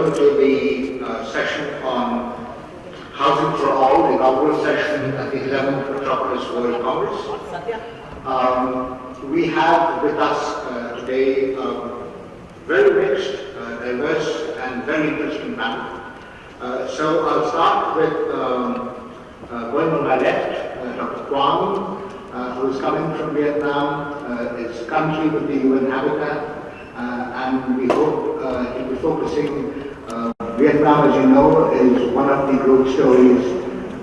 welcome to the session on Housing for All, the inaugural session at the 11th Metropolis World Congress. We have with us today a very mixed, diverse and very interesting panel. So I'll start with going on my left, Dr. Quang, who is coming from Vietnam, is currently with the UN Habitat, and we hope to be focusing. Vietnam, as you know, is one of the growth stories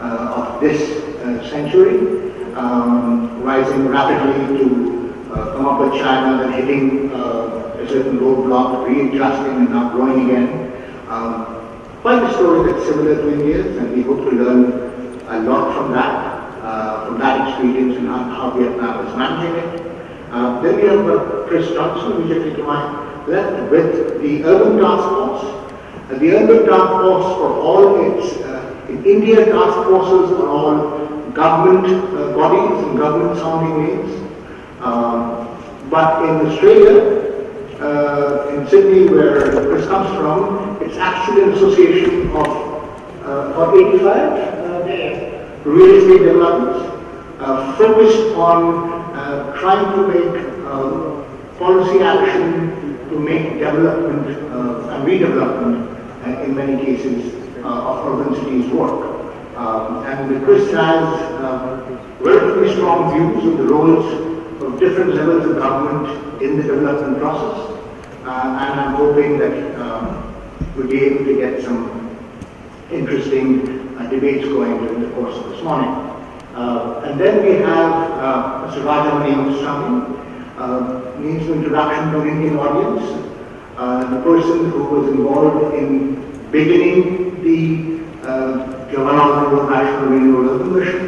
of this century, rising rapidly to come up with China, then hitting a certain roadblock, readjusting and now growing again. Quite a story that's similar to India's, and we hope to learn a lot from that experience and how Vietnam is managing it. Then we have Chris Johnson, immediately to my left, with the Urban Task Force. The Urban Task Force, for all its, in India, task forces are all government bodies and government sounding names. But in Australia, in Sydney, where Chris comes from, it's actually an association of 85 real estate developers focused on trying to make policy action to make development and redevelopment in many cases of urban cities work. And Chris has relatively strong views of the roles of different levels of government in the development process. And I'm hoping that we'll be able to get some interesting debates going during the course of this morning. And then we have Mr. Rajamani Swami, needs an introduction to an Indian audience. The person who was involved in beginning the Jawaharlal National Renewable Urban Mission,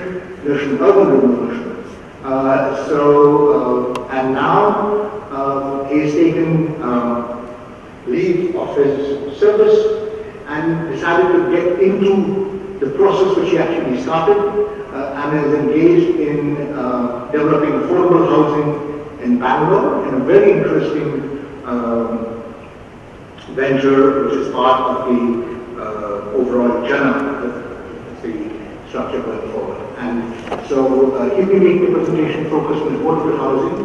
Urban Renewable Mission. And now he has taken leave of his service and decided to get into the process which he actually started and is engaged in developing affordable housing in Bangalore in a very interesting venture which is part of the overall Jana, the structure going forward. And so he'll be making the presentation focused on affordable housing,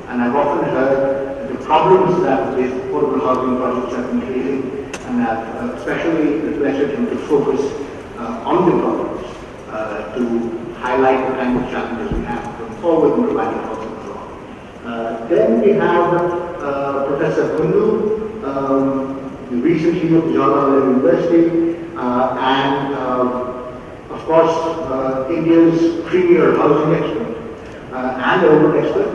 and I've often heard the problems that these affordable housing projects have been facing, and I've especially requested him to focus on the problems to highlight the kind of challenges we have going forward in providing housing for all. Then we have Professor Kundu, recently of Jawaharlal University, and of course India's premier housing expert and urban expert,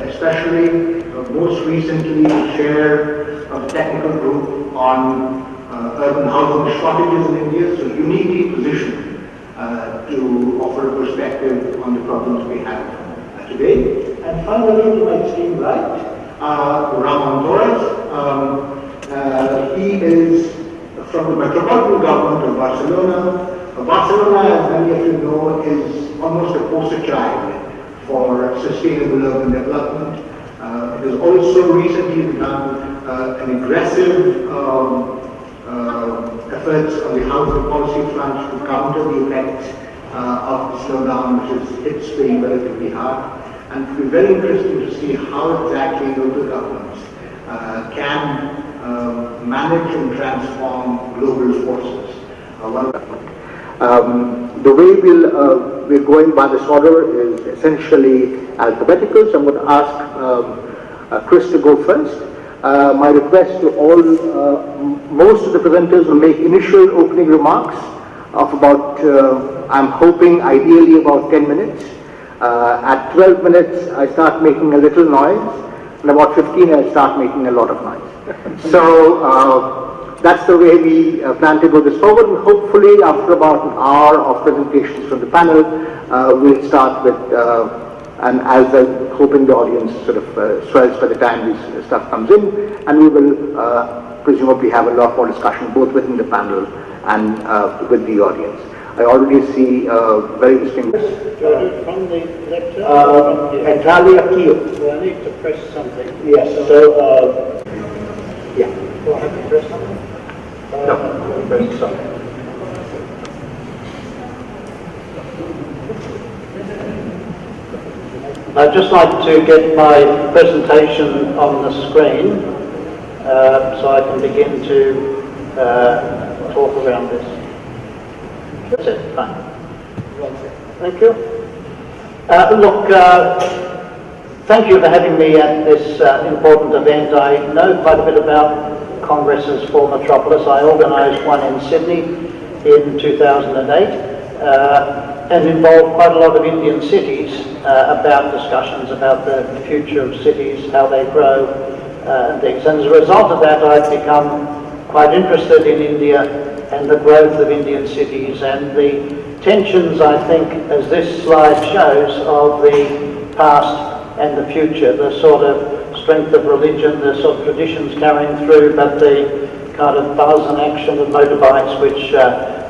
especially most recently chair of the technical group on urban housing shortages in India, so uniquely positioned to offer a perspective on the problems we have today. And finally, to my extreme right, Ramon Torres. He is from the Metropolitan Government of Barcelona. Barcelona, as many of you know, is almost a poster child for sustainable urban development. It has also recently begun an aggressive efforts on the housing policy front to counter the effects of the slowdown, which has hit Spain relatively hard. And it will be very interesting to see how exactly local governments can manage and transform global forces. The way we're going by this order is essentially alphabetical, so I'm going to ask Chris to go first. My request to all, most of the presenters will make initial opening remarks of about, I'm hoping ideally about 10 minutes. At 12 minutes I start making a little noise, and about 15 I start making a lot of noise. So that's the way we plan to go this forward, and hopefully after about an hour of presentations from the panel, we'll start with, and as I'm hoping the audience sort of swells by the time this stuff comes in, and we will presumably have a lot more discussion both within the panel and with the audience. I already see very distinguished. From the lecture? Entirely up to you. Do I need to press something? Yes. So, yeah. do I have to press something? No, sorry. I'd just like to get my presentation on the screen so I can begin to talk around this. That's it, fine. Thank you. Thank you for having me at this important event. I know quite a bit about congresses for Metropolis. I organised one in Sydney in 2008. And involved quite a lot of Indian cities about discussions about the future of cities, how they grow and things. And as a result of that, I've become quite interested in India and the growth of Indian cities and the tensions, I think, as this slide shows, of the past and the future, the sort of strength of religion, the sort of traditions carrying through, but the kind of buzz and action of motorbikes, which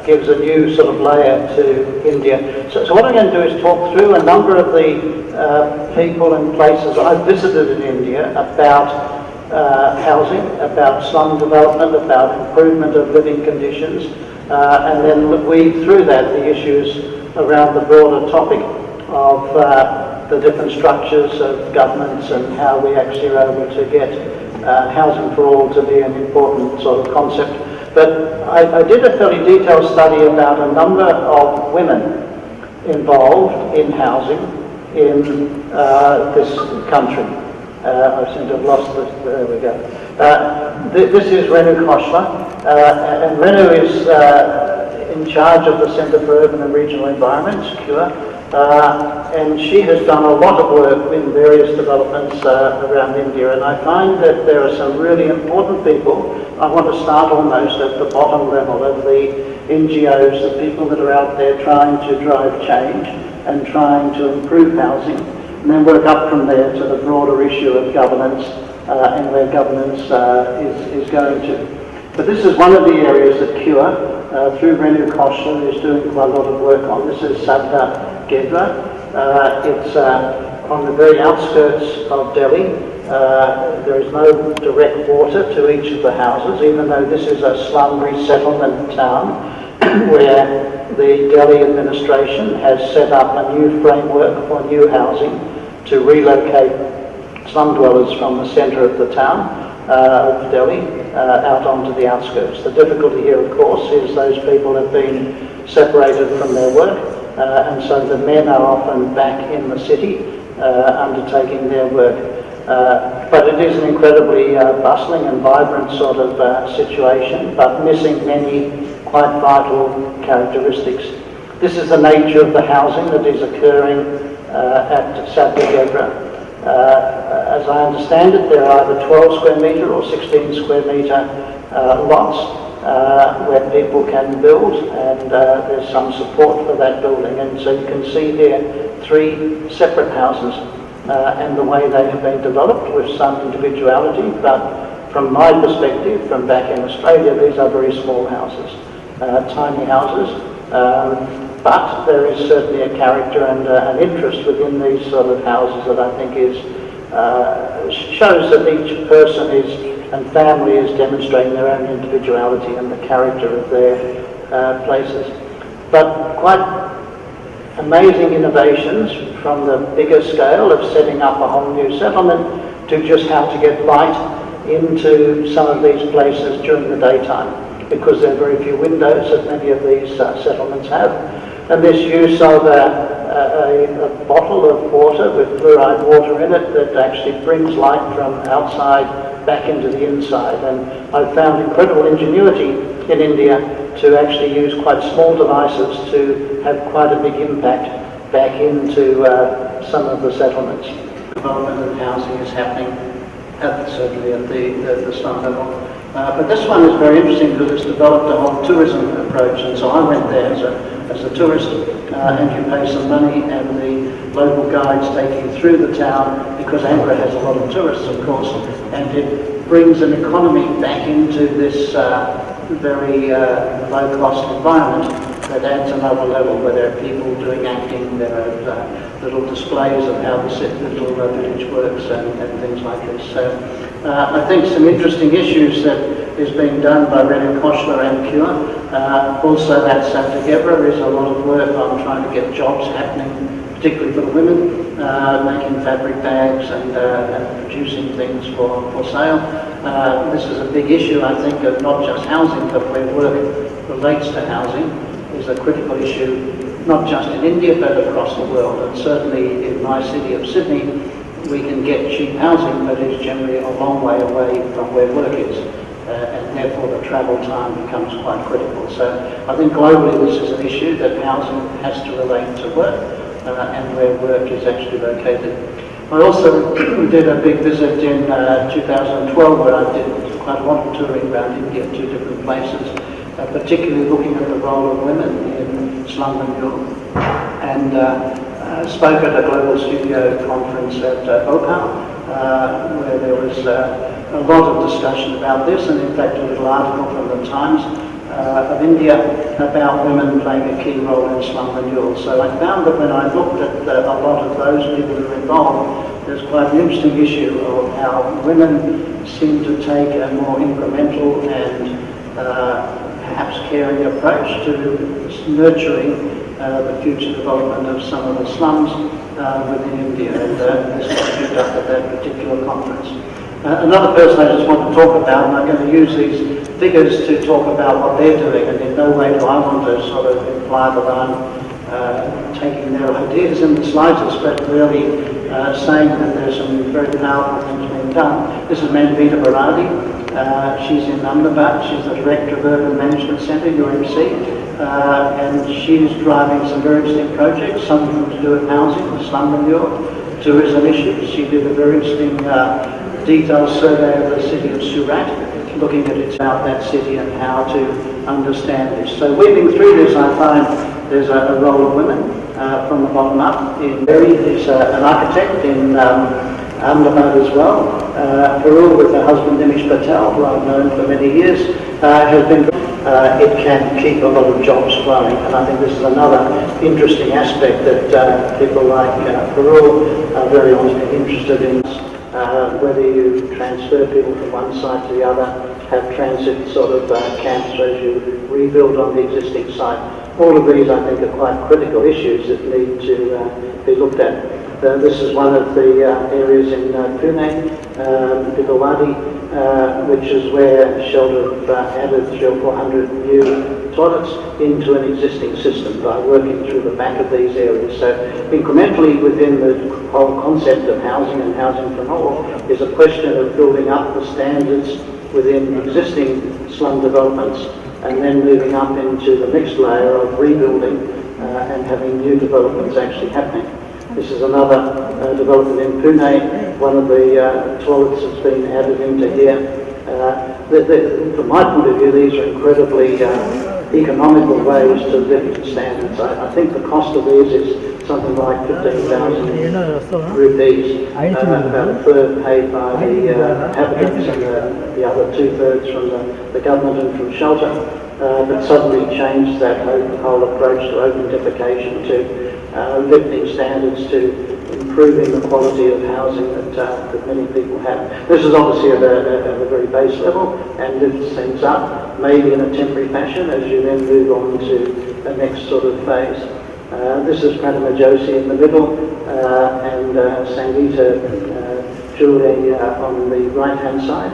gives a new sort of layer to India. So what I'm going to do is talk through a number of the people and places I've visited in India about housing, about slum development, about improvement of living conditions, and then weave through that the issues around the broader topic of the different structures of governments and how we actually are able to get housing for all to be an important sort of concept. But I did a fairly detailed study about a number of women involved in housing in this country. I seem to have lost this. There we go. This is Renu Khoshla, and Renu is in charge of the Centre for Urban and Regional Environments, CURE, and she has done a lot of work in various developments around India, and I find that there are some really important people. I want to start almost at the bottom level of the NGOs, the people that are out there trying to drive change and trying to improve housing, and then work up from there to the broader issue of governance and where governance is going to. But this is one of the areas that CURE, through Renu Khoshla, is doing quite a lot of work on. This is Sabda Gedra. It's on the very outskirts of Delhi. There is no direct water to each of the houses, even though this is a slum resettlement town where the Delhi administration has set up a new framework for new housing to relocate slum dwellers from the centre of the town of Delhi out onto the outskirts. The difficulty here, of course, is those people have been separated from their work, and so the men are often back in the city undertaking their work. But it is an incredibly bustling and vibrant sort of situation, but missing many quite vital characteristics. This is the nature of the housing that is occurring at Sabda Gedra. As I understand it, there are either 12 square metre or 16 square metre lots where people can build, and there's some support for that building. And so you can see here 3 separate houses and the way they have been developed with some individuality, but from my perspective, from back in Australia, these are very small houses, tiny houses, but there is certainly a character and an interest within these sort of houses that I think is shows that each person and family is demonstrating their own individuality and the character of their places. But quite amazing innovations from the bigger scale of setting up a whole new settlement to just how to get light into some of these places during the daytime, because there are very few windows that many of these settlements have. And this use of a bottle of water with fluoride water in it that actually brings light from outside back into the inside. And I've found incredible ingenuity in India to actually use quite small devices to have quite a big impact back into some of the settlements. Development of housing is happening certainly at the slum level. But this one is very interesting because it's developed a whole tourism approach, and so I went there as a tourist, and you pay some money and the local guides take you through the town, because Agra has a lot of tourists, of course, and it brings an economy back into this very low-cost environment that adds another level, where there are people doing acting, there are little displays of how the little village works and things like this. So I think some interesting issues that is being done by Renan Koshler and Cure. Also that together is a lot of work on trying to get jobs happening, particularly for the women, making fabric bags and producing things for sale. This is a big issue, I think, of not just housing, but where work relates to housing is a critical issue, not just in India, but across the world. And certainly in my city of Sydney, we can get cheap housing, but it's generally a long way away from where work is. And therefore the travel time becomes quite critical. So I think globally this is an issue that housing has to relate to work and where work is actually located. I also did a big visit in 2012 where I did quite a lot of touring around India, 2 different places, particularly looking at the role of women in slum renewal, and spoke at a global studio conference at Bhopal, where there was a lot of discussion about this, and in fact a little article from the Times of India about women playing a key role in slum renewal. So I found that when I looked at a lot of those people who are involved, there's quite an interesting issue of how women seem to take a more incremental and perhaps caring approach to nurturing the future development of some of the slums within India, and this was picked up at that particular conference. Another person I just want to talk about, and I'm going to use these figures to talk about what they're doing, and in no way do I want to sort of imply that I'm taking their ideas in the slightest, but really saying that there's some very powerful things being done. This is Manvita Bharati. She's in Ahmedabad. She's the Director of Urban Management Centre, UMC, and she's driving some very interesting projects, some of them to do with housing, slum renewal, tourism issues. She did a very interesting detailed survey of the city of Surat, looking at it about that city and how to understand this. So weaving through this, I find there's a role of women from the bottom up. Mary is an architect in Ahmedabad as well. Parul, with her husband Nimish Patel, who I've known for many years, has been. It can keep a lot of jobs flowing, and I think this is another interesting aspect that people like Parul are very interested in. Whether you transfer people from one site to the other, have transit sort of camps as you rebuild on the existing site. All of these, I think, are quite critical issues that need to be looked at. This is one of the areas in Pune, Bidawadi, which is where Shelter added 300 or 400 new toilets into an existing system by working through the back of these areas. So incrementally within the whole concept of housing and housing for all is a question of building up the standards within existing slum developments and then moving up into the next layer of rebuilding and having new developments actually happening. This is another development in Pune. One of the toilets has been added into here. From my point of view, these are incredibly economical ways to lift standards. I think the cost of these is something like 15,000 rupees, about a third paid by the inhabitants and the other 2/3 from the government and from Shelter. But suddenly changed that whole approach to identification, to lifting standards, to improving the quality of housing that many people have. This is obviously at a very base level, and lifts things up, maybe in a temporary fashion, as you then move on to the next sort of phase. This is Pratama Joshi in the middle, and Sangeeta Julie on the right-hand side,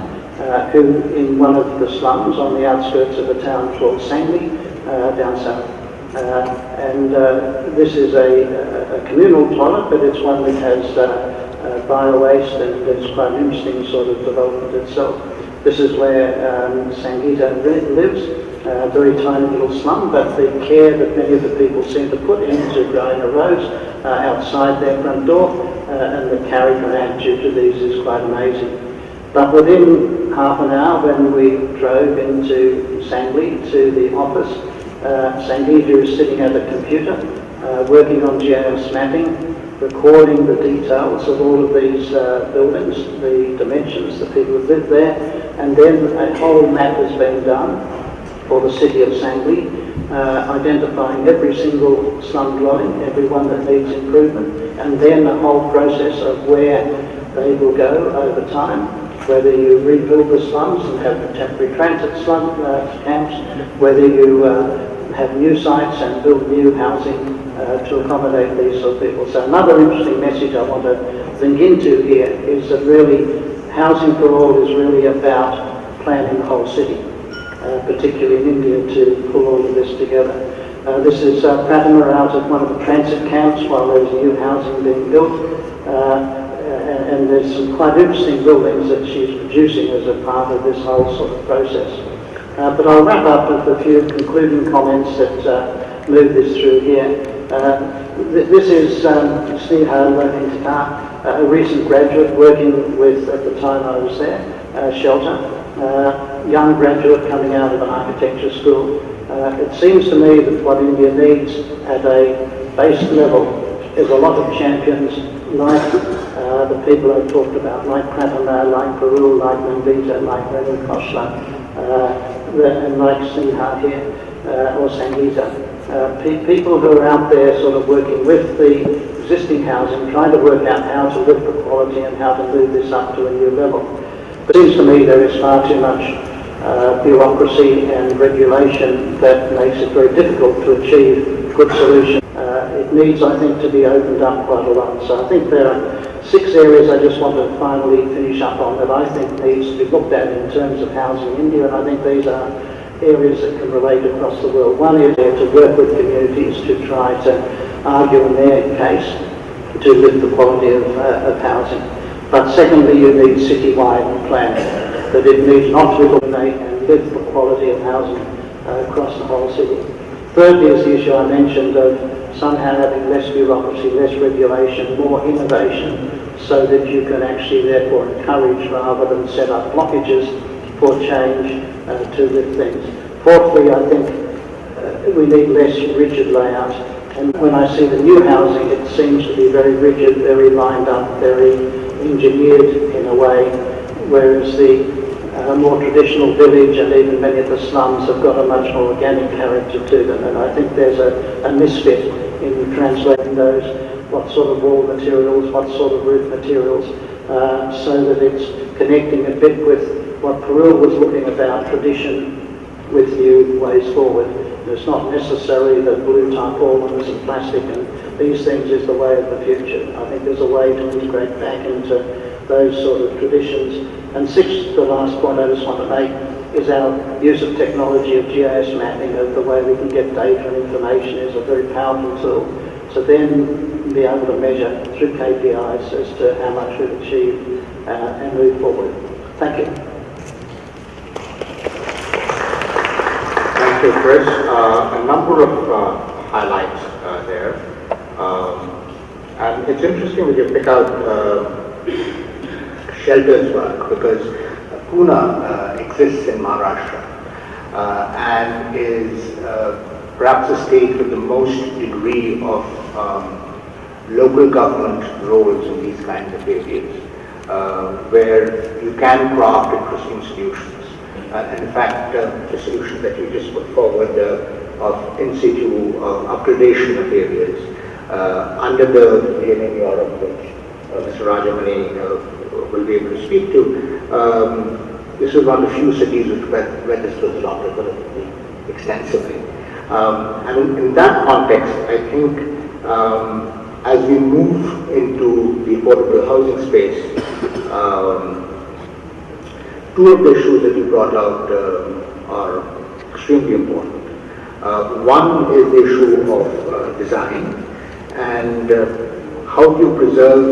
who in one of the slums on the outskirts of a town called Sangli, down south. This is a communal toilet, but it's one that has bio-waste, and it's quite an interesting sort of development itself. This is where Sangeeta lives, a very tiny little slum, but the care that many of the people seem to put into growing a rose outside their front door, and the character and attitude to these is quite amazing. But within half an hour, when we drove into Sangli to the office, Sangeeta is sitting at a computer, working on GIS mapping, recording the details of all of these buildings, the dimensions, the people who live there, and then a whole map has been done for the city of Sangli, identifying every single slum dwelling, every one that needs improvement, and then the whole process of where they will go over time. Whether you rebuild the slums and have temporary transit slum camps, whether you have new sites and build new housing to accommodate these sort of people. So another interesting message I want to link into here is that really housing for all is really about planning the whole city, particularly in India, to pull all of this together. This is Fatima out at one of the transit camps while there's new housing being built. And there's some quite interesting buildings that she's producing as a part of this whole sort of process. But I'll wrap up with a few concluding comments that move this through here. This is Sneha Lohintakar, a recent graduate working with, at the time I was there, Shelter, young graduate coming out of an architecture school. It seems to me that what India needs at a base level is a lot of champions like the people I've talked about, like Pratima, like Parul, like Nandita, like Renu Khosla, and like Sneha here, or Sangeeta. People who are out there sort of working with the existing housing, trying to work out how to lift the quality and how to move this up to a new level. But it seems to me there is far too much bureaucracy and regulation that makes it very difficult to achieve good solutions. It needs, I think, to be opened up quite a lot. So I think there are 6 areas I just want to finally finish up on that I think needs to be looked at in terms of housing in India, and I think these are areas that can relate across the world. One is to work with communities to try to argue in their case to lift the quality of housing. But secondly, you need citywide planning, that it needs not to eliminate and lift the quality of housing across the whole city. Thirdly is the issue I mentioned of somehow having less bureaucracy, less regulation, more innovation, so that you can actually therefore encourage rather than set up blockages for change to lift things. Fourthly, I think we need less rigid layout. And when I see the new housing, it seems to be very rigid, very lined up, very engineered in a way, whereas the more traditional village and even many of the slums have got a much more organic character to them. And I think there's a misfit in translating those, what sort of wall materials, what sort of roof materials, so that it's connecting a bit with what Parul was looking about, tradition with new ways forward. It's not necessarily the blue tarpaulins and plastic and these things is the way of the future. I think there's a way to integrate back into those sort of traditions. And sixth, the last point I just want to make is our use of technology of GIS mapping, of the way we can get data and information is a very powerful tool to then be able to measure through KPIs as to how much we've achieved and move forward. Thank you. Thank you, Chris. A number of highlights there. And it's interesting that you pick out Shelter's work, because Pune exists in Maharashtra and is perhaps the state with the most degree of local government roles in these kinds of areas, where you can craft interesting solutions. And in fact, the solution that you just put forward of in situ upgradation of areas under the in Europe, which Mr. Rajamani will be able to speak to. This is one of the few cities where this was adopted relatively extensively. And in that context, I think as we move into the affordable housing space, two of the issues that you brought out are extremely important. One is the issue of design and how do you preserve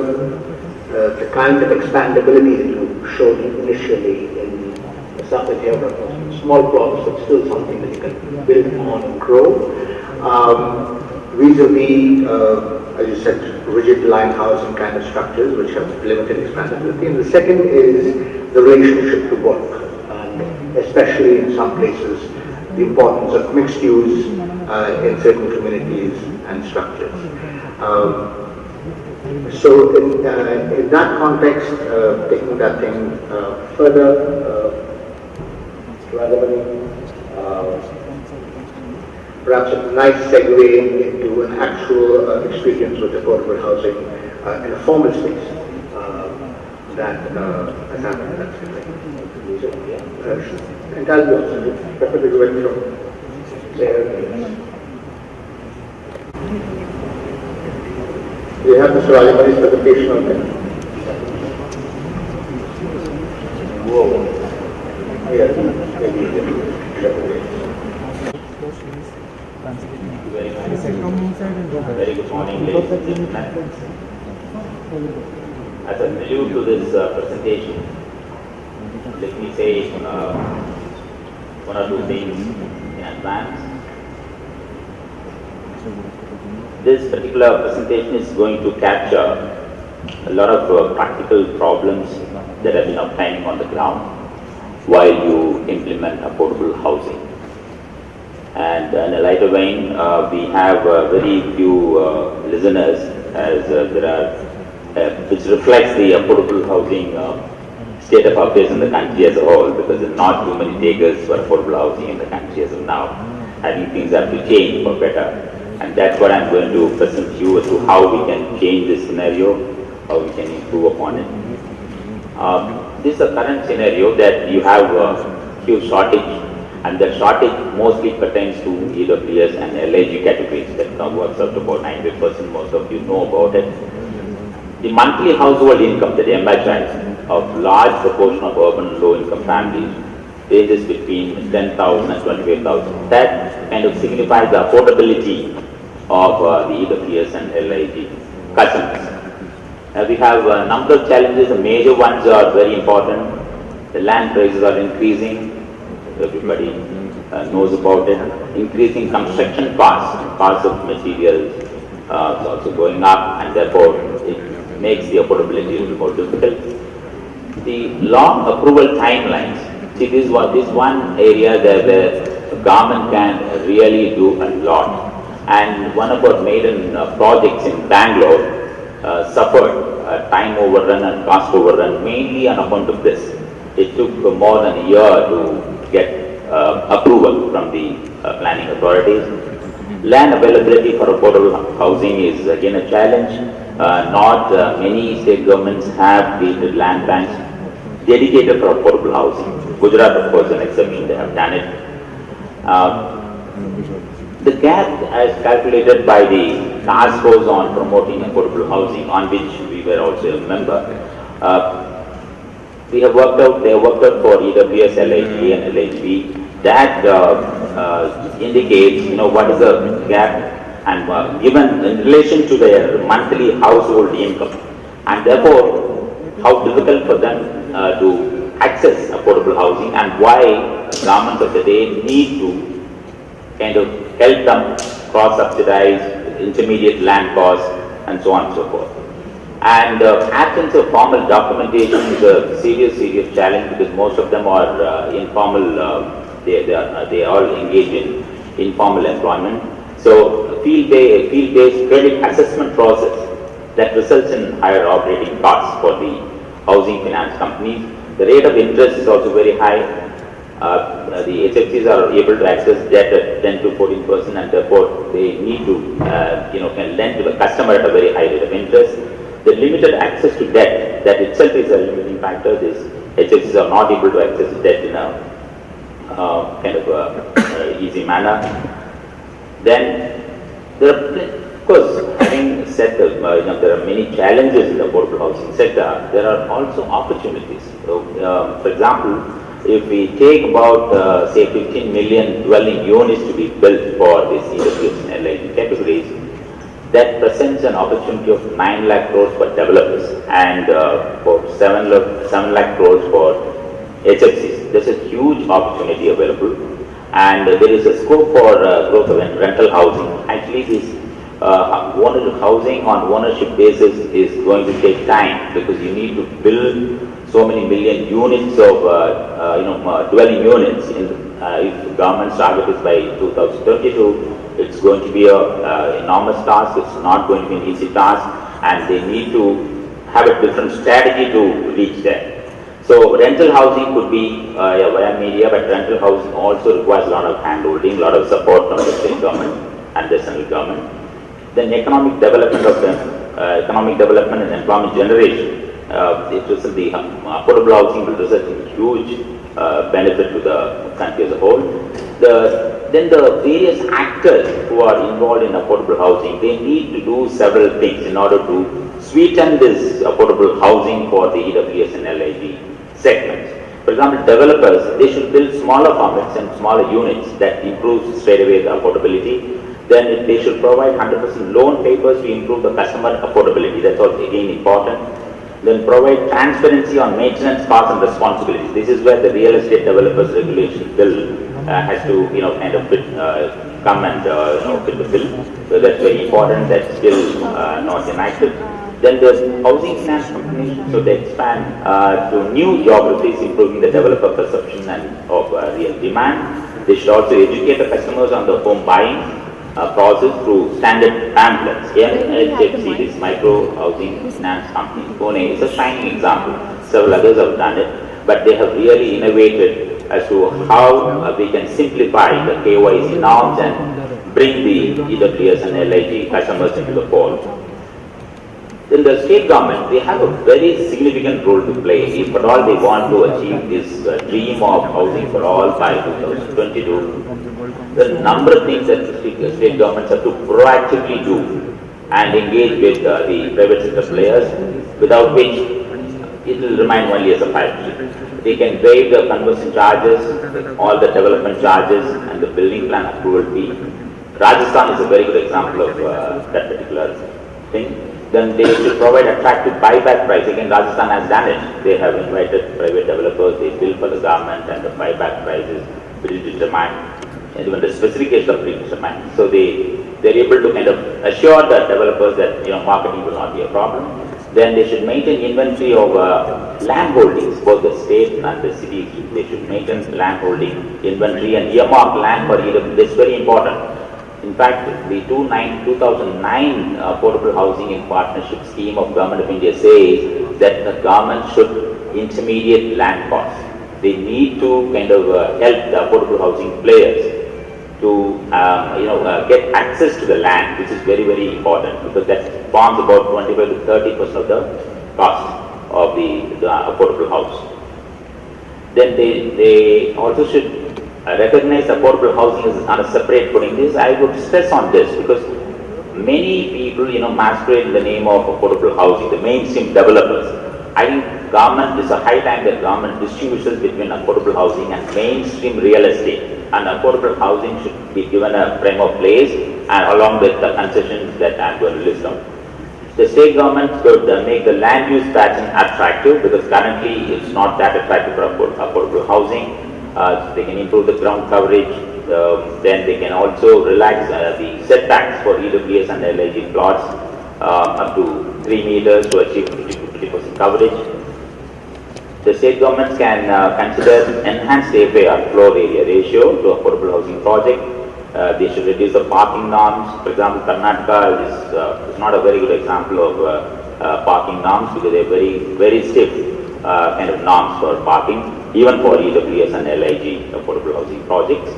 the kind of expandability that you showed initially in the Southern Europe, small blocks, but still something that you can build on and grow. Vis-a-vis, as you said, rigid line housing kind of structures which have limited expandability. And the second is the relationship to work, and especially in some places, the importance of mixed use in certain communities and structures. So in that context, taking that thing further, perhaps a nice segue into an actual experience with affordable housing in a formal space. that has happened. And tell me also, definitely going from there. We have Mr. Alimani's presentation on that. Yes, maybe. Very good morning, ladies and gentlemen. As a prelude to this presentation, let me say one or two things in advance. This particular presentation is going to capture a lot of practical problems that have been obtaining on the ground while you implement affordable housing. And in a lighter vein, we have very few listeners, as there are, which reflects the affordable housing state of affairs in the country as a whole, because there are not too many takers for affordable housing in the country as of now. I think things have to change for better, and that's what I'm going to present you as to how we can change this scenario, how we can improve upon it. This is a current scenario that you have a huge shortage, and the shortage mostly pertains to EWS and LIG categories. That works out to about 90%, most of you know about it. The monthly household income that emerges of large proportion of urban low-income families ranges between 10,000 and 25,000. That kind of signifies the affordability of the EWS and LIG customers. We have a number of challenges. The major ones are very important. The land prices are increasing. Everybody knows about it. Increasing construction costs of materials is also going up, and therefore it makes the affordability a little more difficult. The long approval timelines. See, this is one area that the government can really do a lot. And one of our maiden projects in Bangalore suffered time overrun and cost overrun mainly on account of this. It took more than a year to get approval from the planning authorities. Land availability for affordable housing is again a challenge. Not many state governments have created land banks dedicated for affordable housing. Gujarat, of course, is an exception, they have done it. The gap as calculated by the task force on promoting affordable housing, on which we were also a member, they have worked out for EWS, LIG and LHB. That indicates, what is the gap, and given in relation to their monthly household income, and therefore how difficult for them to access affordable housing, and why government of the day need to kind of help them cross-subsidize intermediate land costs and so on and so forth. And absence of formal documentation is a serious challenge, because most of them are informal. They all engage in informal employment. So field-based credit assessment process that results in higher operating costs for the housing finance companies. The rate of interest is also very high. The HFCs are able to access debt at 10 to 14%, and therefore they need to can lend to the customer at a very high rate of interest. The limited access to debt, that itself is a limiting factor. These HFCs are not able to access debt in a easy manner. Then there are, of course, having said that, there are many challenges in the affordable housing sector, there are also opportunities. So, for example, if we take about say 15 million dwelling units to be built for this EWS and LIG categories, that presents an opportunity of 9 lakh crores for developers and for 7 lakh crores for HFCs. There's a huge opportunity available, and there is a scope for growth of rental housing. Actually, this housing on ownership basis is going to take time, because you need to build so many million units of dwelling units. If the government's target is by 2022, it's going to be an enormous task. It's not going to be an easy task, and they need to have a different strategy to reach there. So rental housing could be via media, but rental housing also requires a lot of handholding, a lot of support from the state government and the central government. Then economic development and employment generation. it results the affordable housing will result in huge benefit to the country as a whole. Then the various actors who are involved in affordable housing, they need to do several things in order to sweeten this affordable housing for the EWS and LIG segments. For example, developers, they should build smaller formats and smaller units that improves straight away the affordability. Then they should provide 100% loan papers to improve the customer affordability. That's also again important. Then provide transparency on maintenance costs and responsibilities. This is where the real estate developers regulation bill has to, kind of come and, fit the bill. So that's very important. That's still not enacted. Then the housing finance companies should expand to new geographies, improving the developer perception and of real demand. They should also educate the customers on the home buying process through standard pamphlets. MHFC, this micro housing finance company, Pune, is a shining example. Several others have done it, but they have really innovated as to how we can simplify the KYC norms and bring the EWS and LIG customers into the fold. Then the state government, they have a very significant role to play if at all they want to achieve this dream of housing for all by 2022. The number of things that the state governments have to proactively do and engage with the private sector players, without which it will remain only as a pipe. They can waive the conversion charges, all the development charges and the building plan approval fee. Rajasthan is a very good example of that particular thing. Then they should provide attractive buyback price. Again, Rajasthan has done it. They have invited private developers, they bill for the government and the buyback price is predetermined. And even the specifications are predetermined. So they're able to kind of assure the developers that marketing will not be a problem. Then they should maintain inventory of land holdings, both the state and the cities. They should maintain land holding inventory and earmark land for EWS. This is very important. In fact, the 2009 Affordable Housing in Partnership scheme of Government of India says that the government should intermediate land costs. They need to kind of help the affordable housing players to get access to the land, which is very, very important because that forms about 25 to 30% of the cost of the affordable house. Then they also should recognize affordable housing as on a separate footing. I would stress on this because many people, masquerade in the name of affordable housing, the mainstream developers. I think government is a high time that government distinguishes between affordable housing and mainstream real estate. And affordable housing should be given a frame of place and along with the concessions that I am going to list down. The state government could make the land use pattern attractive because currently it's not that attractive for affordable housing. They can improve the ground coverage, then they can also relax the setbacks for EWS and LIG plots up to 3 meters to achieve 50% coverage. The state governments can consider enhanced FAR, floor area ratio, to affordable housing project. They should reduce the parking norms. For example, Karnataka is not a very good example of parking norms because they are very, very stiff kind of norms for parking, even for EWS and LIG affordable housing projects.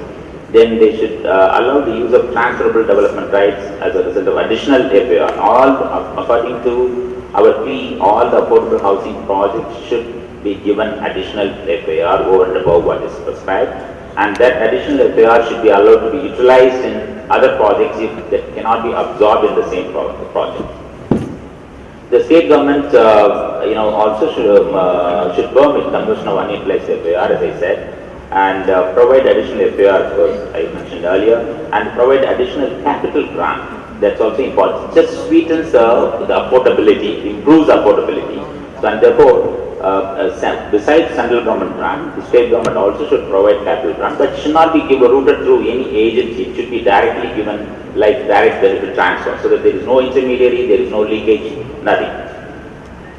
Then they should allow the use of transferable development rights as a result of additional FAR. All, according to our plea, all the affordable housing projects should be given additional FAR over and above what is prescribed, and that additional FAR should be allowed to be utilized in other projects if that cannot be absorbed in the same project. The state government, also should permit conversion of unutilized FAR, as I said, and provide additional FAR, as I mentioned earlier, and provide additional capital grant. That's also important. It just sweetens the affordability, improves affordability. So, and therefore, besides central government grant, the state government also should provide capital grant, but should not be routed through any agency. It should be directly given like direct benefit transfer, so that there is no intermediary, there is no leakage, nothing.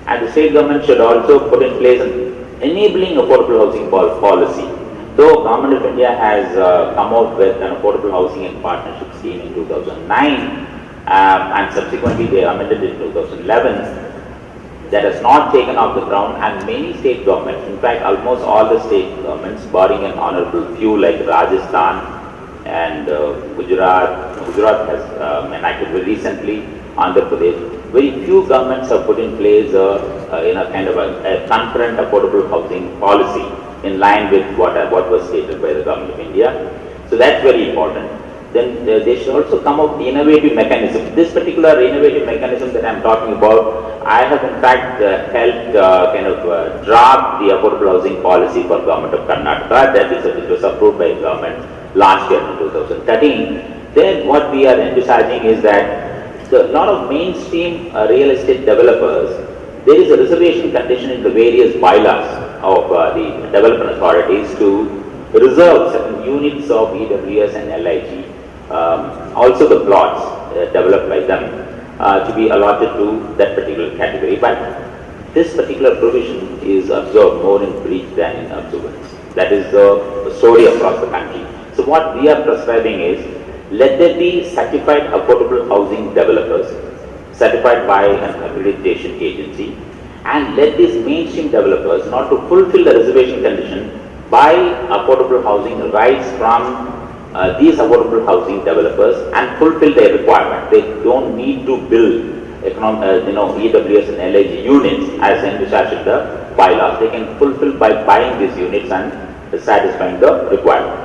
And the state government should also put in place an enabling affordable housing policy. Though Government of India has come out with an affordable housing and partnership scheme in 2009, and subsequently they amended it in 2011, that has not taken off the ground, and many state governments, in fact almost all the state governments, barring an honorable few like Rajasthan and Gujarat has enacted very recently, Andhra Pradesh, very few governments have put in place kind of a concurrent affordable housing policy in line with what was stated by the government of India. So that's very important. Then they should also come up with innovative mechanism. This particular innovative mechanism that I'm talking about, I have in fact helped draft the affordable housing policy for government of Karnataka. That was approved by government last year in 2013. Then what we are envisaging is that a lot of mainstream real estate developers, there is a reservation condition in the various bylaws of the development authorities to reserve certain units of EWS and LIG. Also the plots developed by them to be allotted to that particular category. But this particular provision is observed more in breach than in observance. That is the story across the country. So what we are prescribing is, let there be certified affordable housing developers, certified by an accreditation agency, and let these mainstream developers not to fulfill the reservation condition buy affordable housing rights from these affordable housing developers and fulfill their requirement. They don't need to build EWS and LIG units as envisaged in the bylaws. They can fulfill by buying these units and satisfying the requirement.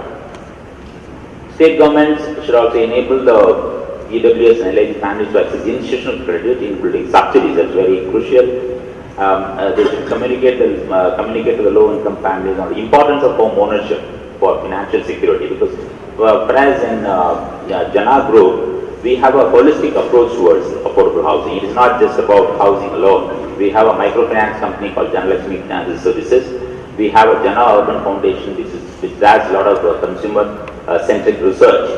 State governments should also enable the EWS and LIG families to access institutional credit, including subsidies. That's very crucial. They should communicate to the low-income families on the importance of home ownership for financial security, because whereas in Jana Group, we have a holistic approach towards affordable housing. It is not just about housing alone. We have a microfinance company called Janalakshmi Financial Services. We have a Jana Urban Foundation which does a lot of consumer-centric research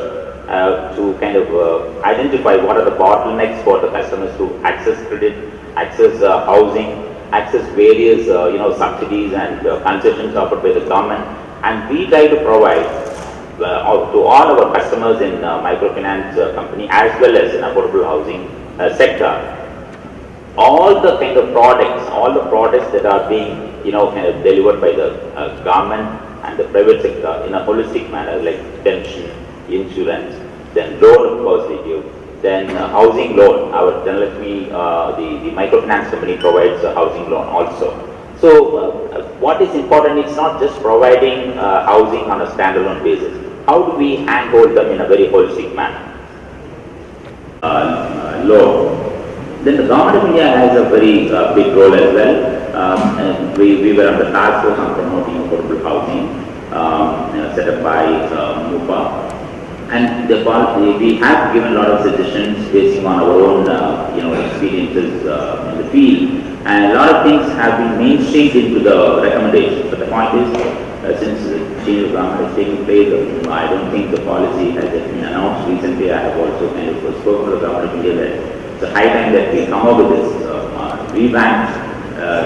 to kind of identify what are the bottlenecks for the customers to access credit, access housing, access various subsidies and concessions offered by the government, and we try to provide to all our customers in microfinance company as well as in affordable housing sector, all the kind of products that are being delivered by the government and the private sector in a holistic manner, like pension, insurance, then loan of course they give. Then housing loan, our Janalakshmi, the microfinance company provides a housing loan also. So what is important is not just providing housing on a standalone basis. How do we handhold them in a very holistic manner? Then the government of India has a very big role as well. And we were on the task force on promoting affordable housing set up by MUPA. And we have given a lot of suggestions based on our own experiences in the field, and a lot of things have been mainstreamed into the recommendations. But the point is, since the change of government is taking place, I don't think the policy has been announced recently. I have also kind of spoken to the government of India that it's a high time that we come up with this revamped,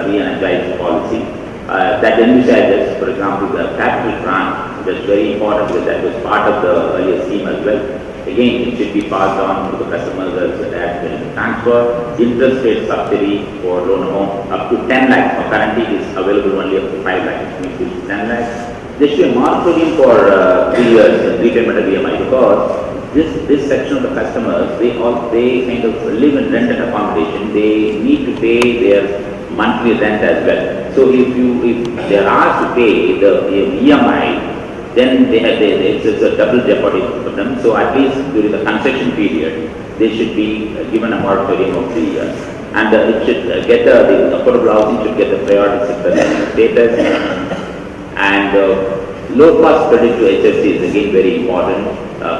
re-energized policy that envisages, for example, the capital grant. That's very important because that was part of the earlier scheme as well. Again, it should be passed on to the customers as a tax benefit transfer, interest rate subsidy for loan amount up to 10 lakhs. Currently it is available only up to 5 lakhs, which means 10 lakhs. There should be a moratorium for 3 years repayment of EMI, because this section of the customers, they kind of live in rented accommodation. They need to pay their monthly rent as well. So if they are asked to pay the EMI, then it's a double jeopardy for them. So at least during the concession period, they should be given a moratorium of 3 years. And it should get the affordable housing should get the priority sector status. And low cost credit to HFC is again very important,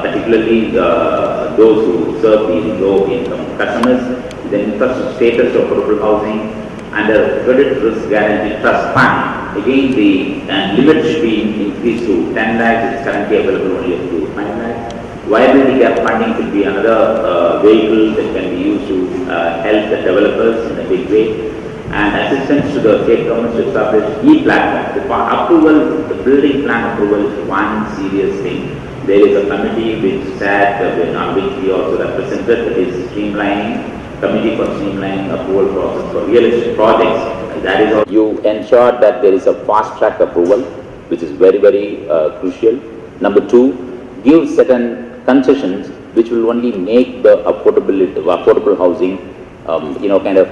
particularly those who serve the low income customers. Then infrastructure status of affordable housing and the credit risk guarantee trust fund. Again, the limit should be increased to 10 lakhs. It's currently available only up to 5 lakhs. Viability gap funding should be another vehicle that can be used to help the developers in a big way. And assistance to the state governments to establish e-platforms. The approval, the building plan approval is one serious thing. There is a committee which sat, on which we also represented, that is streamlining, committee for streamlining approval process for real estate projects. That is all. You ensure that there is a fast track approval, which is very, very crucial. Number 2, give certain concessions which will only make the affordable housing kind of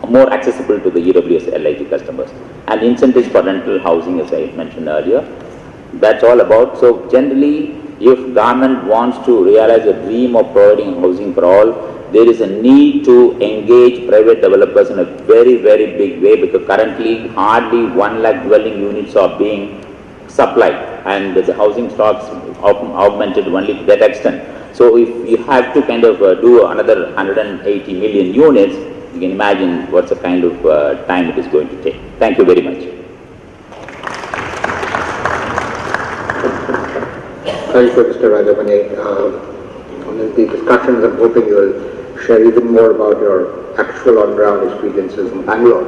more accessible to the EWS LIG customers. And incentives for rental housing, as I mentioned earlier, that's all about. So generally, if government wants to realize a dream of providing housing for all, there is a need to engage private developers in a very, very big way, because currently hardly 1 lakh dwelling units are being supplied, and the housing stocks augmented only to that extent. So if you have to kind of do another 180 million units, you can imagine what's the kind of time it is going to take. Thank you very much. Thank you, Mr. Rajamani. On the discussions, I'm hoping you will share even more about your actual on-ground experiences in Bangalore.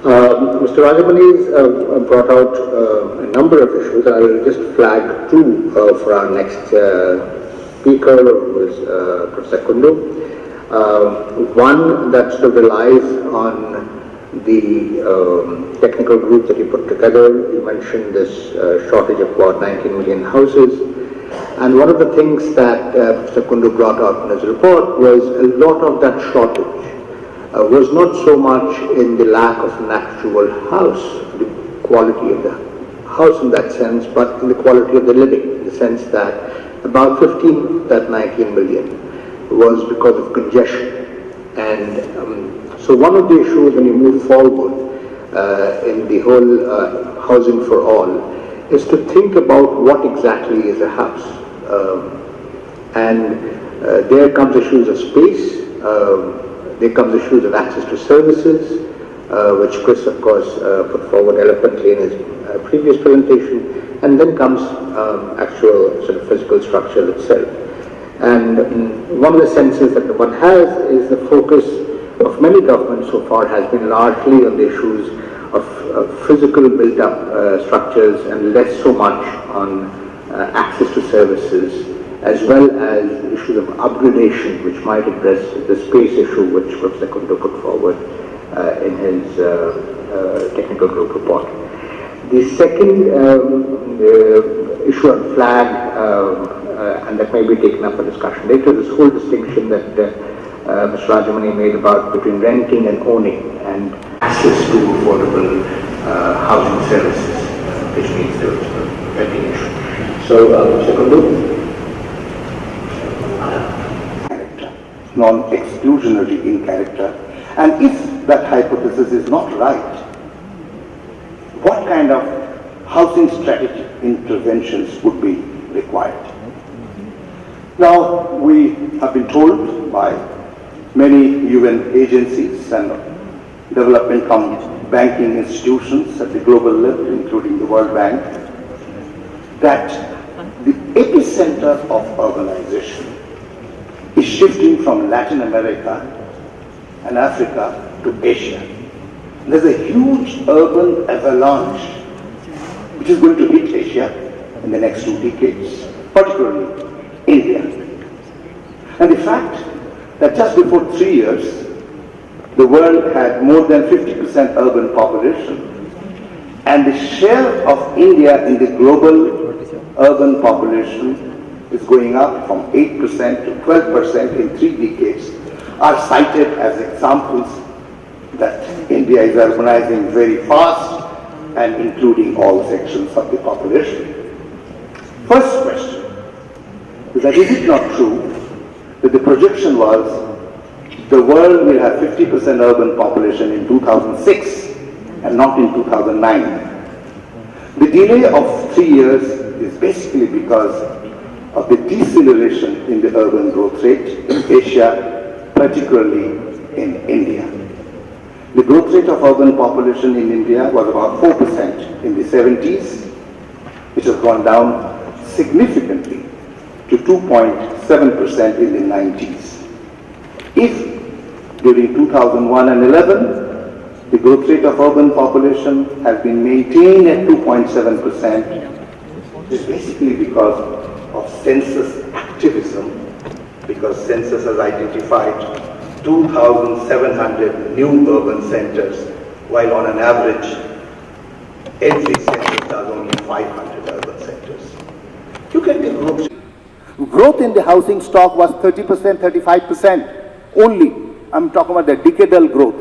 Mr. Rajamani has brought out a number of issues. I will just flag two for our next speaker, who is Professor Kundu. One that sort of relies on the technical group that you put together. You mentioned this shortage of about 19 million houses. And one of the things that Mr. Kundu brought out in his report was a lot of that shortage was not so much in the lack of an actual house, the quality of the house in that sense, but in the quality of the living, in the sense that about 15 of that 19 million was because of congestion. And so one of the issues when you move forward in the whole housing for all is to think about what exactly is a house. There comes issues of space, there comes issues of access to services, which Chris of course put forward eloquently in his previous presentation, and then comes actual sort of physical structure itself. And one of the senses that one has is the focus of many governments so far has been largely on the issues of physical built-up structures, and less so much on access to services, as well as issues of upgradation, which might address the space issue which Professor Kundu put forward in his technical group report. The second issue on flag, and that may be taken up for discussion later, this whole distinction that Mr. Rajamani made about between renting and owning, and access to affordable housing services, which means the renting issue. So, Mr. Kundu? Non-exclusionary in character, and if that hypothesis is not right, what kind of housing strategy interventions would be required? Now, we have been told by many UN agencies and development banking institutions at the global level, including the World Bank, that the epicenter of urbanization is shifting from Latin America and Africa to Asia. There's a huge urban avalanche which is going to hit Asia in the next 2 decades, particularly India. And the fact that just before 3 years, the world had more than 50% urban population, and the share of India in the global urban population is going up from 8% to 12% in 3 decades, are cited as examples that India is urbanizing very fast and including all sections of the population. First question is that, is it not true that the projection was the world will have 50% urban population in 2006 and not in 2009? The delay of 3 years is basically because of the deceleration in the urban growth rate in Asia, particularly in India. The growth rate of urban population in India was about 4% in the 70s, which has gone down significantly to 2.7% in the 90s. If during 2001 and 11, the growth rate of urban population has been maintained at 2.7%, it's basically because of census activism, because census has identified 2,700 new urban centers, while on an average, every census does only 500 urban centers. Look at the growth. Growth in the housing stock was 30%, 35% only I'm talking about the decadal growth.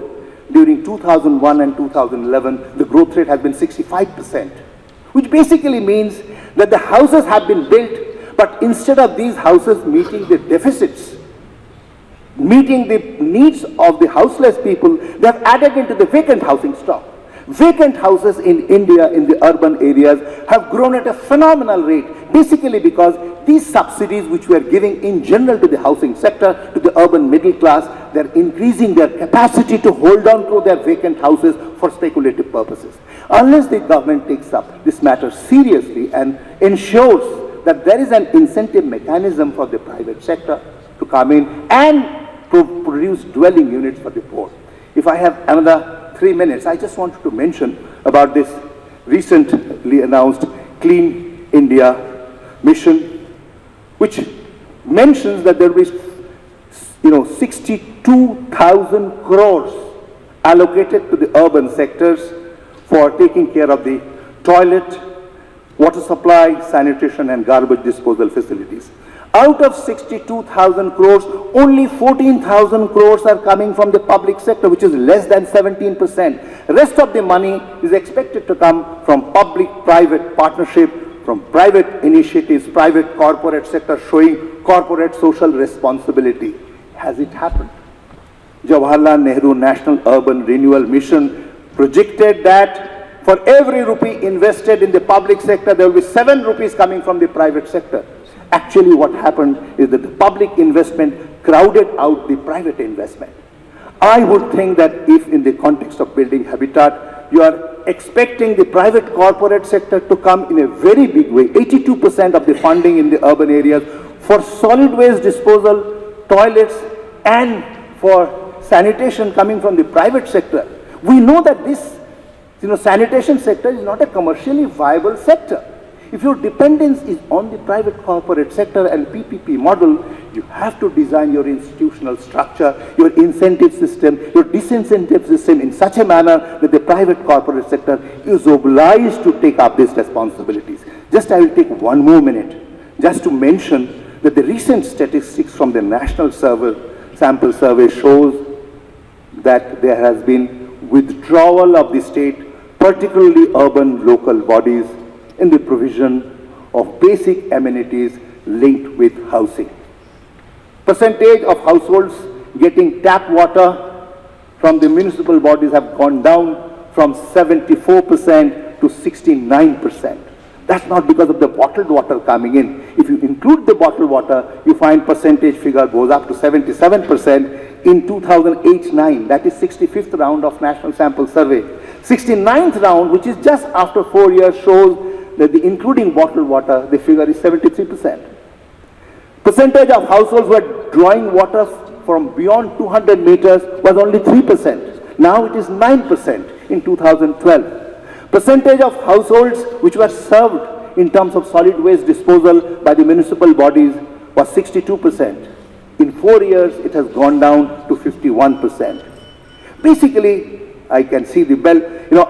During 2001 and 2011, the growth rate has been 65%, which basically means that the houses have been built, but instead of these houses meeting the deficits, meeting the needs of the houseless people, they have added into the vacant housing stock. Vacant houses in India, in the urban areas, have grown at a phenomenal rate, basically because these subsidies which we are giving in general to the housing sector, to the urban middle class, they're increasing their capacity to hold on to their vacant houses for speculative purposes. Unless the government takes up this matter seriously and ensures that there is an incentive mechanism for the private sector to come in and produce dwelling units for the poor. If I have another 3 minutes, I just wanted to mention about this recently announced Clean India mission, which mentions that there will be 62,000 crores allocated to the urban sectors for taking care of the toilet, water supply, sanitation and garbage disposal facilities. Out of 62,000 crores, only 14,000 crores are coming from the public sector, which is less than 17%. Rest of the money is expected to come from public-private partnership, from private initiatives, private corporate sector showing corporate social responsibility. Has it happened? Jawaharlal Nehru National Urban Renewal Mission projected that for every rupee invested in the public sector, there will be 7 rupees coming from the private sector. Actually, what happened is that the public investment crowded out the private investment. I would think that if in the context of building habitat, you are expecting the private corporate sector to come in a very big way, 82% of the funding in the urban areas for solid waste disposal, toilets, and for sanitation coming from the private sector. We know that this sanitation sector is not a commercially viable sector. If your dependence is on the private corporate sector and PPP model, you have to design your institutional structure, your incentive system, your disincentive system in such a manner that the private corporate sector is obliged to take up these responsibilities. Just I will take 1 more minute just to mention that the recent statistics from the National Sample Survey shows that there has been withdrawal of the state, particularly urban local bodies, in the provision of basic amenities linked with housing. Percentage of households getting tap water from the municipal bodies have gone down from 74% to 69%. That's not because of the bottled water coming in. If you include the bottled water, you find percentage figure goes up to 77% in 2008-9. That is 65th round of National Sample Survey. 69th round, which is just after 4 years, shows that the including bottled water, the figure is 73%. Percentage of households who are drawing water from beyond 200 meters was only 3%. Now it is 9% in 2012. Percentage of households which were served in terms of solid waste disposal by the municipal bodies was 62%. In 4 years, it has gone down to 51%. Basically, I can see the bell.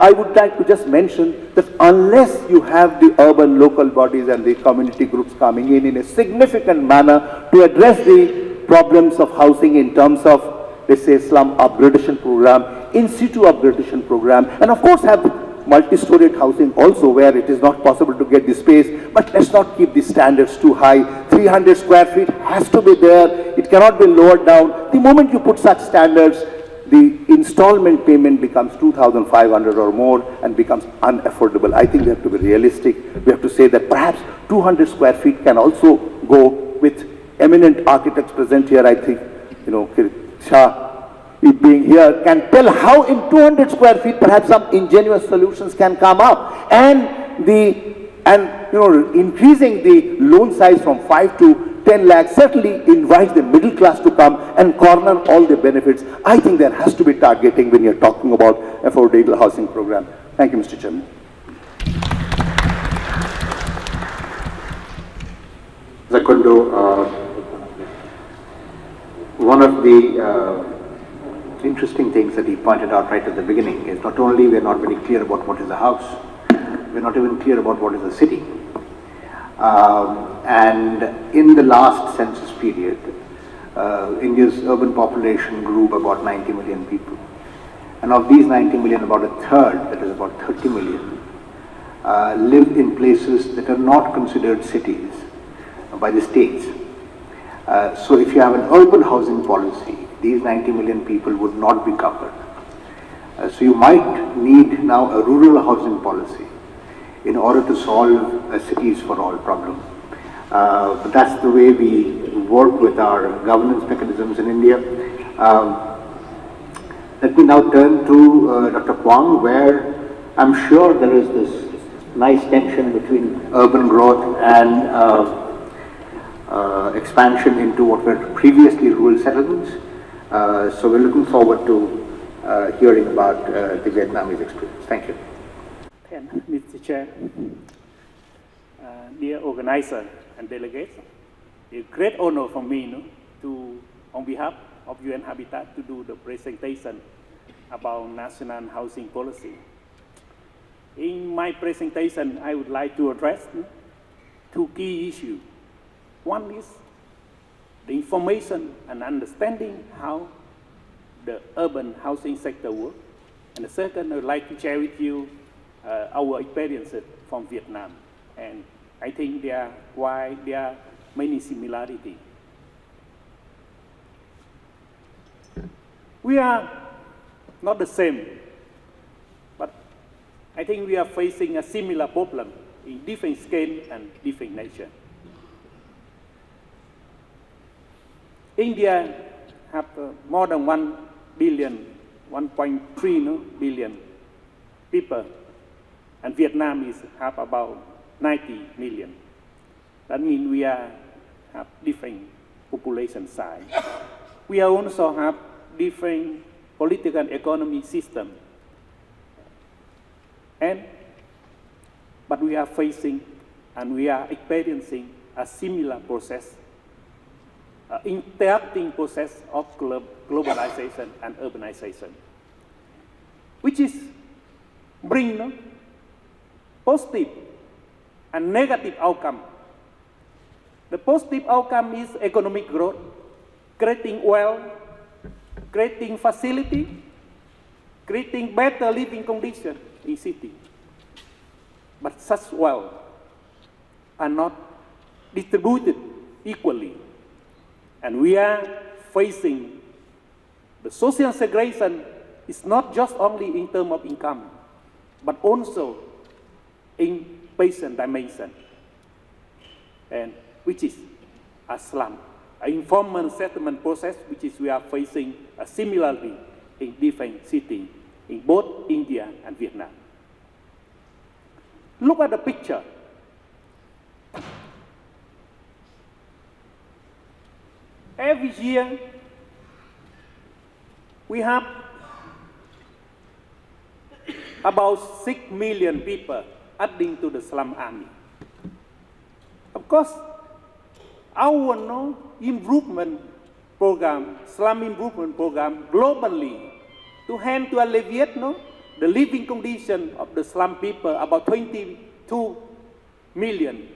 I would like to just mention that unless you have the urban local bodies and the community groups coming in a significant manner to address the problems of housing in terms of, let's say, slum upgradation program, in situ upgradation program, and of course have multi-storied housing also where it is not possible to get the space, but let's not keep the standards too high. 300 square feet has to be there. It cannot be lowered down. The moment you put such standards, the installment payment becomes 2,500 or more and becomes unaffordable. I think we have to be realistic. We have to say that perhaps 200 square feet can also go with eminent architects present here. I think, Shah, being here, can tell how in 200 square feet perhaps some ingenious solutions can come up. And increasing the loan size from 5 to 10 lakhs certainly invites the middle class to come and corner all the benefits. I think there has to be targeting when you're talking about affordable housing program. Thank you, Mr. Chairman. Zakundo, one of the interesting things that he pointed out right at the beginning is not only we're not very clear about what is a house, we're not even clear about what is a city. And in the last census period, India's urban population grew by about 90 million people. And of these 90 million, about a third, that is about 30 million, live in places that are not considered cities by the states. So if you have an urban housing policy, these 90 million people would not be covered. So you might need now a rural housing policy in order to solve a cities for all problem. But that's the way we work with our governance mechanisms in India. Let me now turn to Dr. Kwang, where I'm sure there is this nice tension between urban growth and expansion into what were previously rural settlements. So we're looking forward to hearing about the Vietnamese experience. Thank you. Mr. Chair, dear organizer and delegates, it's a great honor for me to, on behalf of UN Habitat, to do the presentation about national housing policy. In my presentation, I would like to address two key issues. One is the information and understanding how the urban housing sector works. And the second, I would like to share with you our experiences from Vietnam. And I think there are many similarities. We are not the same, but I think we are facing a similar problem in different scale and different nature. India have more than 1 billion, 1.3 billion people, and Vietnam have about 90 million. That means we have different population size. We also have different political and economic system. But we are facing and we are experiencing a similar process, interacting process of globalization and urbanization, which is bring positive and negative outcome. The positive outcome is economic growth, creating wealth, creating facility, creating better living conditions in city. But such wealth are not distributed equally. And we are facing the social segregation is not just only in terms of income, but also in patient dimension, and which is a slum, an informal settlement process, which is we are facing a similarity in different cities in both India and Vietnam. Look at the picture. Every year, we have about 6 million people adding to the slum army. Of course, our improvement program, slum improvement program, globally, to help to alleviate the living condition of the slum people, about 22 million.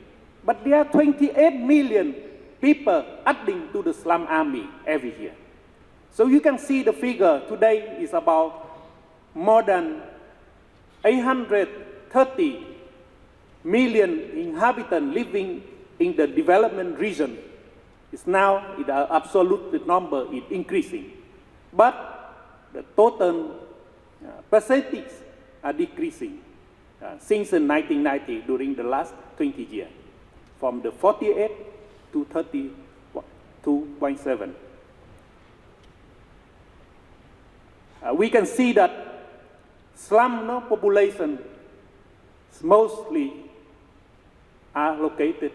But there are 28 million people adding to the slum army every year. So you can see the figure today is about more than 830 million inhabitants living in the development region. It's now, the absolute number is increasing. But the total percentage are decreasing since 1990 during the last 20 years, from the 48 to 32.7. We can see that slum population mostly are located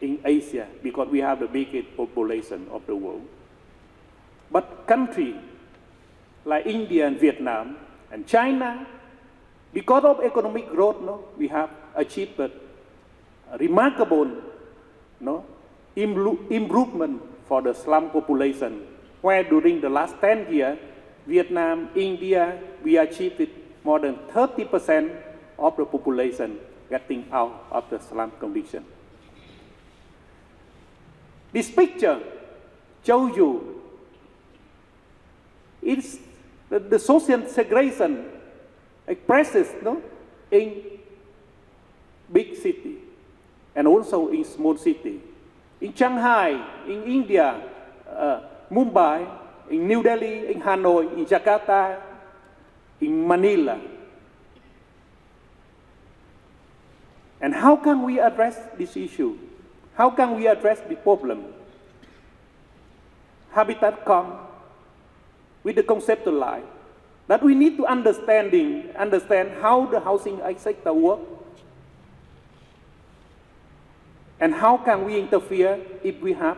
in Asia because we have the biggest population of the world. But countries like India and Vietnam and China, because of economic growth, we have achieved a remarkable improvement for the slum population, where during the last 10 years, Vietnam, India, we achieved more than 30% of the population getting out of the slum condition. This picture show you it's the social segregation expresses in big city and also in small city. In Shanghai, in India, Mumbai, in New Delhi, in Hanoi, in Jakarta, in Manila. And how can we address this issue? How can we address the problem? Habitat comes with the conceptual life that we need to understand how the housing sector works and how can we interfere if we have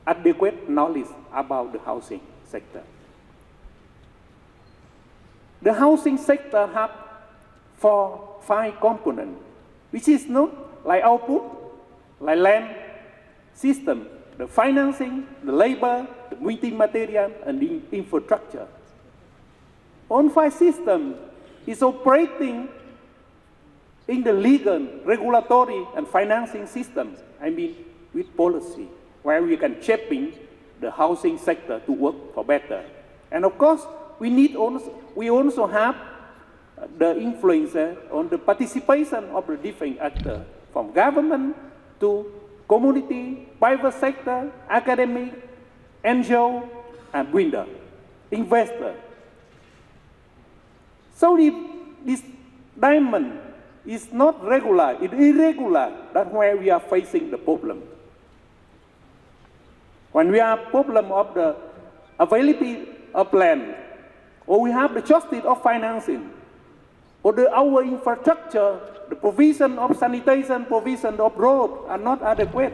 adequate knowledge about the housing sector. The housing sector has 5 components, which is like output, like land, system, the financing, the labor, the building material, and the infrastructure. All 5 systems is operating in the legal, regulatory, and financing systems, with policy, where we can shaping the housing sector to work for better. And of course, we also have the influence on the participation of the different actors, from government to community, private sector, academic, NGO, and builder, investor. So if this diamond is not regular, it's irregular, that's where we are facing the problem. When we have problem of the availability of land, or we have the shortage of financing, or our infrastructure, the provision of sanitation, provision of road are not adequate,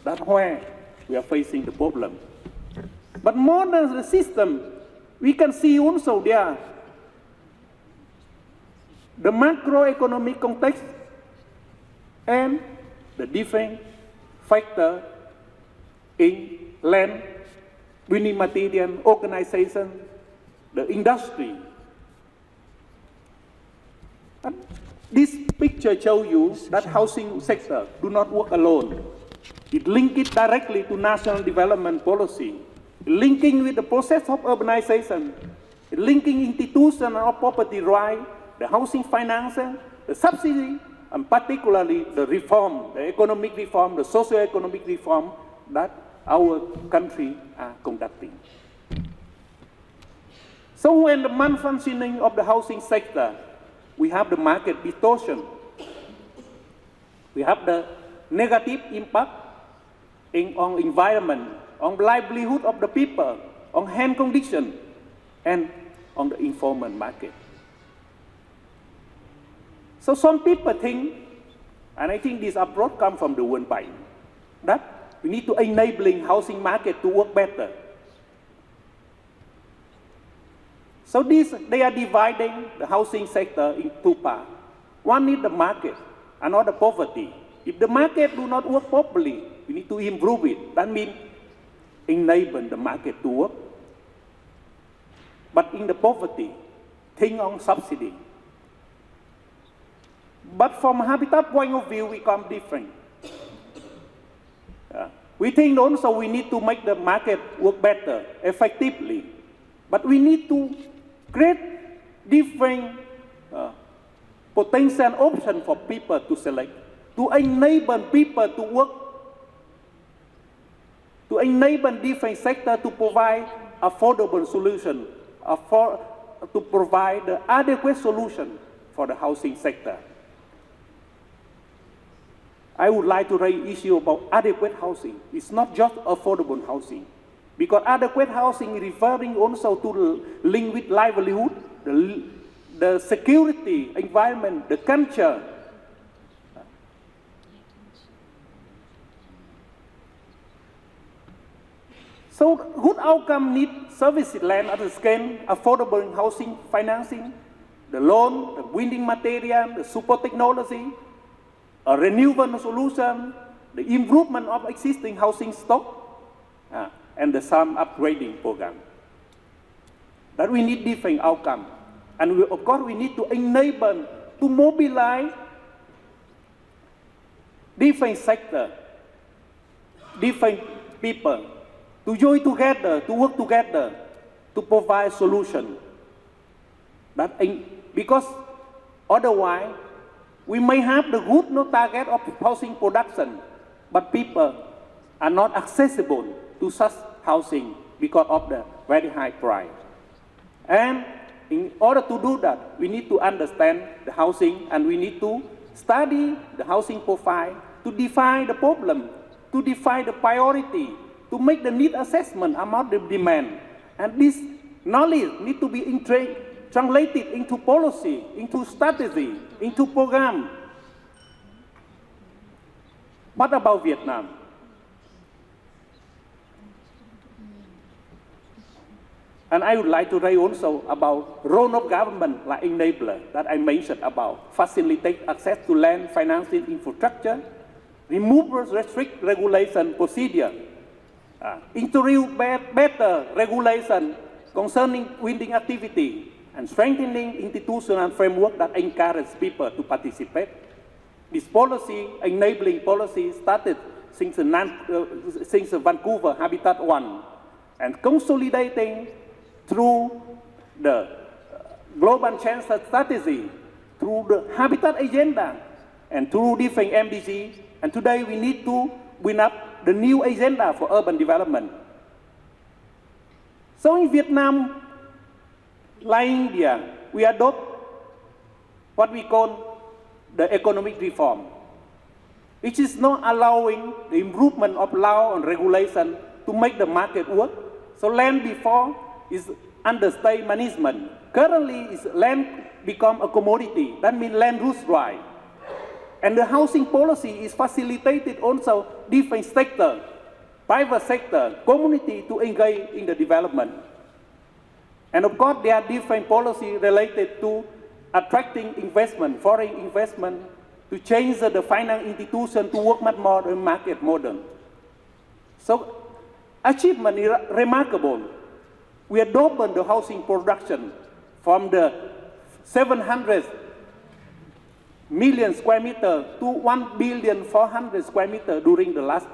that's where we are facing the problem. But more than the system, we can see also there the macroeconomic context and the different factors in land, building material, organization, the industry. And this picture shows you that housing sector do not work alone. It links it directly to national development policy, linking with the process of urbanization, linking institutions of property right, the housing financing, the subsidy, and particularly the reform, the economic reform, the socio-economic reform that our country are conducting. So when the malfunctioning of the housing sector, we have the market distortion. We have the negative impact on environment, on livelihood of the people, on hand condition, and on the informal market. So some people think, and I think this approach comes from the World Bank, that we need to enabling housing market to work better. So they are dividing the housing sector in 2 parts. One is the market, another poverty. If the market do not work properly, we need to improve it. That means enable the market to work. But in the poverty, think on subsidy. But from Habitat point of view, we come different. We think also we need to make the market work better, effectively. But we need to create different potential options for people to select, to enable people to work, to enable different sectors to provide affordable solution, to provide the adequate solution for the housing sector. I would like to raise issue about adequate housing. It's not just affordable housing. Because adequate housing is referring also to the link with livelihood, the security, environment, the culture. So good outcome need services, land at the scale, affordable housing financing, the loan, the building material, the support technology, a renewable solution, the improvement of existing housing stock, and the some upgrading program. That we need different outcome. And of course, we need to enable, to mobilize different sectors, different people, to join together, to work together, to provide solution. Because otherwise, we may have the good target of housing production, but people are not accessible to such housing because of the very high price. And in order to do that, we need to understand the housing, and we need to study the housing profile to define the problem, to define the priority, to make the need assessment among the demand. And this knowledge needs to be translated into policy, into strategy, into program. What about Vietnam? And I would like to raise also about role of government like enabler that I mentioned about, facilitate access to land, financing, infrastructure, remove restrict regulation procedure, introduce better regulation concerning winning activity, and strengthening institutional framework that encourage people to participate. This policy, enabling policy, started since Vancouver Habitat 1, and consolidating through the global change strategy, through the habitat agenda, and through different MDGs. And today we need to win up the new agenda for urban development. So in Vietnam, like India, we adopt what we call the economic reform, which is not allowing the improvement of law and regulation to make the market work. So land before is under state management. Currently, is land become a commodity. That means land rules right. And the housing policy is facilitated also different sector, private sector, community to engage in the development. And of course, there are different policies related to attracting investment, foreign investment, to change the finance institution to work much more in market model. So achievement is remarkable. We have doubled the housing production from the 700 million square meter to 1,400,000,000 square meter during the last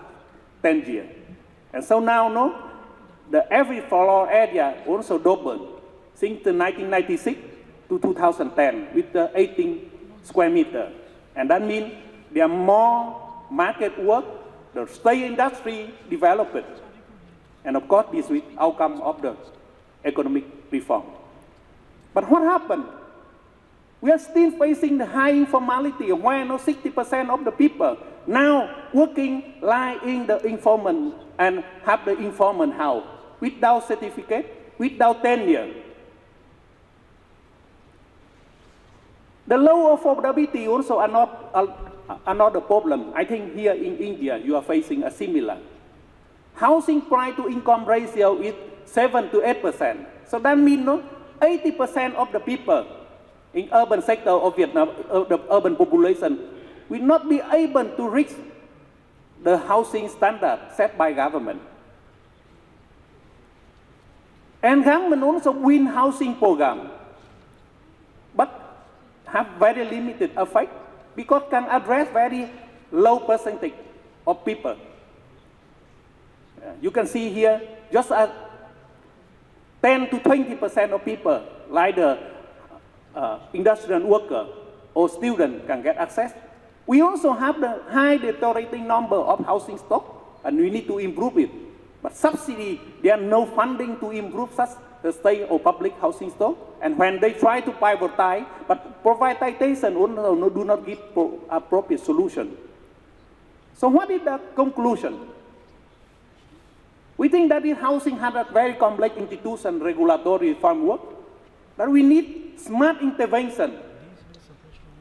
10 years. And so now, the every floor area also doubled since the 1996 to 2010 with the 18 square meter. And that means there are more market work, the state industry developed. And of course, this is the outcome of the economic reform. But what happened? We are still facing the high informality, where 60% of the people now working like in the informant and have the informant house without certificate, without tenure. The low affordability also are not another problem. I think here in India you are facing a similar. Housing price to income ratio is 7 to 8%. So that means 80% of the people in urban sector of Vietnam, the urban population, will not be able to reach the housing standard set by government. And government also win housing program, but have very limited effect because can address very low percentage of people. You can see here just 10 to 20% of people, like the industrial worker or student, can get access. We also have the high deteriorating number of housing stock, and we need to improve it. But subsidy, there are no funding to improve such the state or public housing stock. And when they try to privatize, but privatization also do not give appropriate solution. So what is the conclusion? We think that this housing has a very complex institution regulatory framework, that we need smart intervention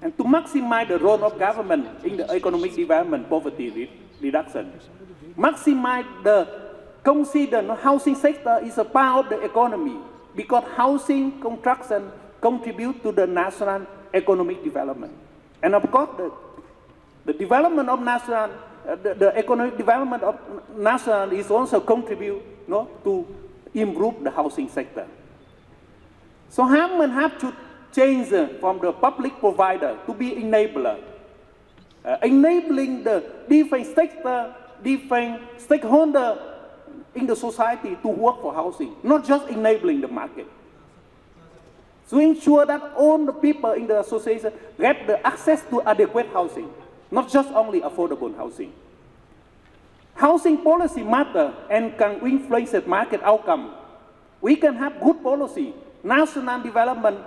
and to maximize the role of government in the economic development, poverty reduction. Maximize consider housing sector is a part of the economy because housing construction contribute to the national economic development. And of course, the development of national, the economic development of national is also contribute to improve the housing sector. So government have to change from the public provider to be enabler, enabling the different sector, different stakeholder in the society to work for housing, not just enabling the market. To ensure that all the people in the association get the access to adequate housing, not just only affordable housing. Housing policy matter and can influence the market outcome. We can have good policy, national development